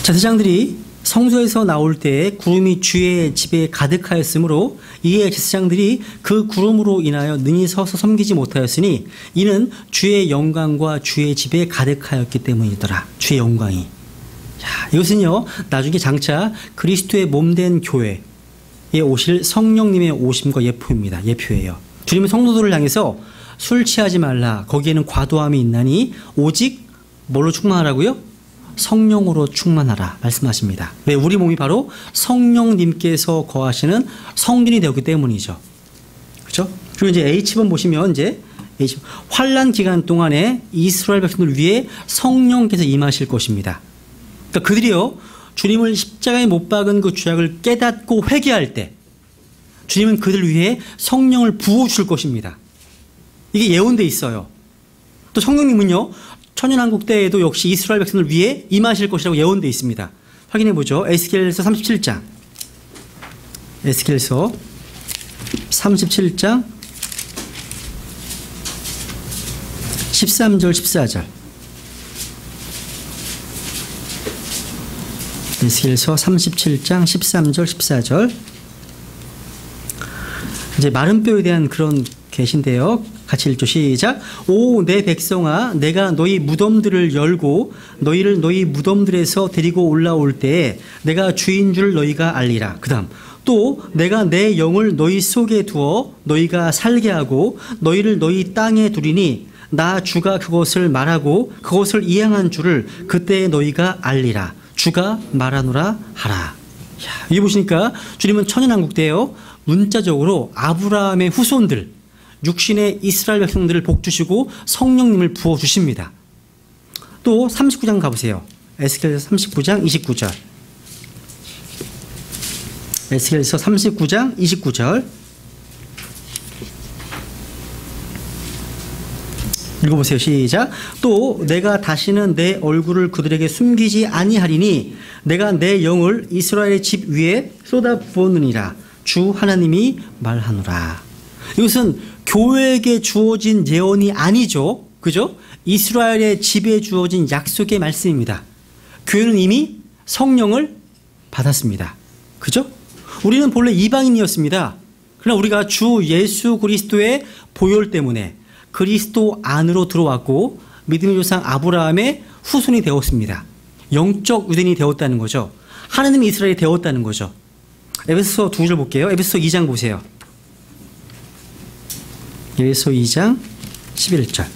제사장들이 성소에서 나올 때 구름이 주의 집에 가득하였으므로 이에 제사장들이 그 구름으로 인하여 능히 서서 섬기지 못하였으니 이는 주의 영광과 주의 집에 가득하였기 때문이더라. 주의 영광이. 자, 이것은요, 나중에 장차 그리스도의 몸된 교회에 오실 성령님의 오심과 예표입니다. 예표예요. 주님은 성도들을 향해서 술 취하지 말라. 거기에는 과도함이 있나니 오직 뭘로 충만하라고요? 성령으로 충만하라 말씀하십니다. 왜? 우리 몸이 바로 성령님께서 거하시는 성전이 되었기 때문이죠. 그렇죠? 그리고 이제 H번 보시면 이제 환란 기간 동안에 이스라엘 백성들 위해 성령께서 임하실 것입니다. 그러니까 그들이요, 주님을 십자가에 못 박은 그 죄악을 깨닫고 회개할 때 주님은 그들 위해 성령을 부어주실 것입니다. 이게 예언돼 있어요. 또 성령님은요, 천연왕국 때에도 역시 이스라엘 백성을 위해 임하실 것이라고 예언되어 있습니다. 확인해 보죠. 에스겔서 37장. 에스겔서 37장 13절 14절. 에스겔서 37장 13절 14절. 이제 마른 뼈에 대한 그런 계신데요. 같이 읽죠. 시작. 오 내 백성아, 내가 너희 무덤들을 열고 너희를 너희 무덤들에서 데리고 올라올 때에 내가 주인 줄 너희가 알리라. 그 다음 또 내가 내 영을 너희 속에 두어 너희가 살게 하고 너희를 너희 땅에 두리니 나 주가 그것을 말하고 그것을 이행한 줄을 그때 너희가 알리라. 주가 말하노라 하라. 여기 보시니까 주님은 천연왕국 때요, 문자적으로 아브라함의 후손들, 육신의 이스라엘 백성들을 복주시고 성령님을 부어주십니다. 또 39장 가보세요. 에스겔서 39장 29절. 에스겔서 39장 29절. 읽어보세요. 시작. 또 내가 다시는 내 얼굴을 그들에게 숨기지 아니하리니 내가 내 영을 이스라엘의 집 위에 쏟아 부었느니라. 주 하나님이 말하노라. 이것은 교회에게 주어진 예언이 아니죠. 그죠? 이스라엘의 집에 주어진 약속의 말씀입니다. 교회는 이미 성령을 받았습니다. 그죠? 우리는 본래 이방인이었습니다. 그러나 우리가 주 예수 그리스도의 보혈 때문에 그리스도 안으로 들어왔고 믿음의 조상 아브라함의 후손이 되었습니다. 영적 유대인이 되었다는 거죠. 하나님이 이스라엘이 되었다는 거죠. 에베소 2절 볼게요. 에베소 2장 보세요. 에베소 2장 11절.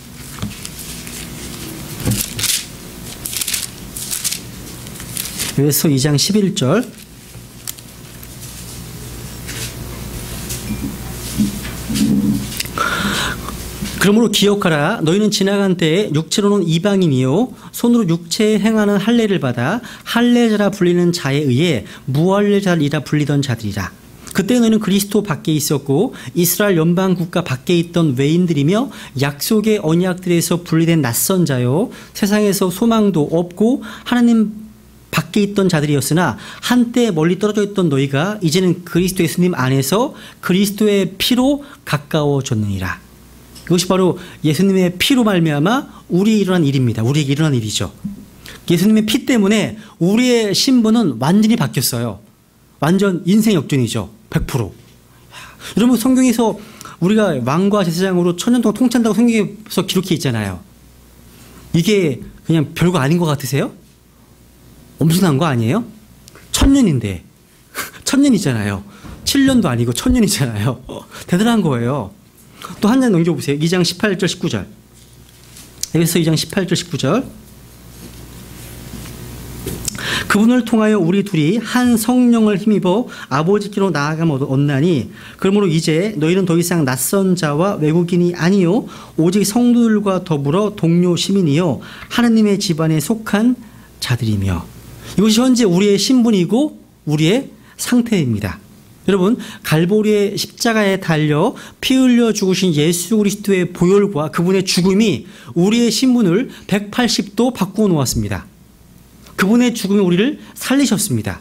에베소 2장 11절. 그러므로 기억하라. 너희는 지나간 때에 육체로는 이방인이요 손으로 육체에 행하는 할례를 받아 할례자라 불리는 자에 의해 무할례자리라 불리던 자들이라. 그때 너희는 그리스도 밖에 있었고 이스라엘 연방 국가 밖에 있던 외인들이며 약속의 언약들에서 분리된 낯선 자요 세상에서 소망도 없고 하나님 밖에 있던 자들이었으나 한때 멀리 떨어져 있던 너희가 이제는 그리스도 예수님 안에서 그리스도의 피로 가까워졌느니라. 이것이 바로 예수님의 피로 말미암아 우리에게 일어난 일입니다. 우리에게 일어난 일이죠. 예수님의 피 때문에 우리의 신분은 완전히 바뀌었어요. 완전 인생 역전이죠. 100%. 여러분 성경에서 우리가 왕과 제사장으로 1000년 동안 통치한다고 성경에서 기록해 있잖아요. 이게 그냥 별거 아닌 것 같으세요? 엄청난 거 아니에요? 1000년인데 1000년이잖아요. 7년도 아니고 1000년이잖아요. 대단한 거예요. 또 한 장 넘겨보세요. 2장 18절 19절. 에베소 2장 18절 19절. 그분을 통하여 우리 둘이 한 성령을 힘입어 아버지께로 나아가면 얻나니 그러므로 이제 너희는 더 이상 낯선 자와 외국인이 아니요 오직 성도들과 더불어 동료 시민이요 하나님의 집안에 속한 자들이며. 이것이 현재 우리의 신분이고 우리의 상태입니다. 여러분 갈보리의 십자가에 달려 피 흘려 죽으신 예수 그리스도의 보혈과 그분의 죽음이 우리의 신분을 180도 바꾸어 놓았습니다. 그분의 죽음이 우리를 살리셨습니다.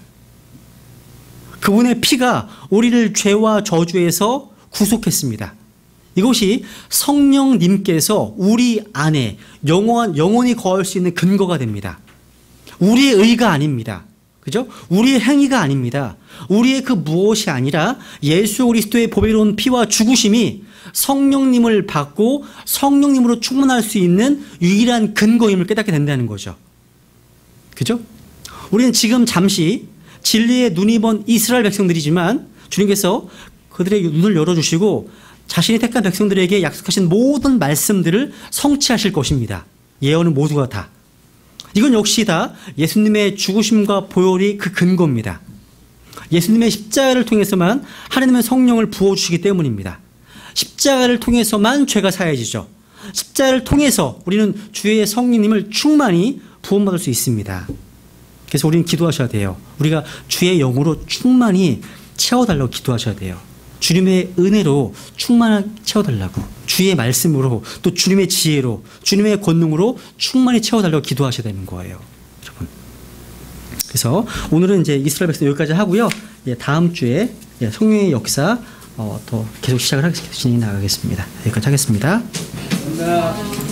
그분의 피가 우리를 죄와 저주에서 구속했습니다. 이것이 성령님께서 우리 안에 영원히 거할 수 있는 근거가 됩니다. 우리의 의가 아닙니다. 그죠? 우리의 행위가 아닙니다. 우리의 그 무엇이 아니라 예수 그리스도의 보배로운 피와 죽으심이 성령님을 받고 성령님으로 충만할 수 있는 유일한 근거임을 깨닫게 된다는 거죠. 그죠? 우리는 지금 잠시 진리의 눈이 먼 이스라엘 백성들이지만 주님께서 그들의 눈을 열어주시고 자신이 택한 백성들에게 약속하신 모든 말씀들을 성취하실 것입니다. 예언은 모두가 다. 이건 역시 다 예수님의 죽으심과 보혈이 그 근거입니다. 예수님의 십자가를 통해서만 하나님의 성령을 부어주시기 때문입니다. 십자가를 통해서만 죄가 사해지죠. 십자가를 통해서 우리는 주의 성령님을 충만히 부원받을 수 있습니다. 그래서 우리는 기도하셔야 돼요. 우리가 주의 영으로 충만히 채워달라고 기도하셔야 돼요. 주님의 은혜로 충만하게 채워달라고, 주의 말씀으로, 또 주님의 지혜로, 주님의 권능으로 충만히 채워달라고 기도하셔야 되는 거예요, 여러분. 그래서 오늘은 이제 이스라엘 백성 여기까지 하고요. 다음 주에 성령의 역사 더 계속 진행해 나가겠습니다. 여기까지 하겠습니다. 감사합니다.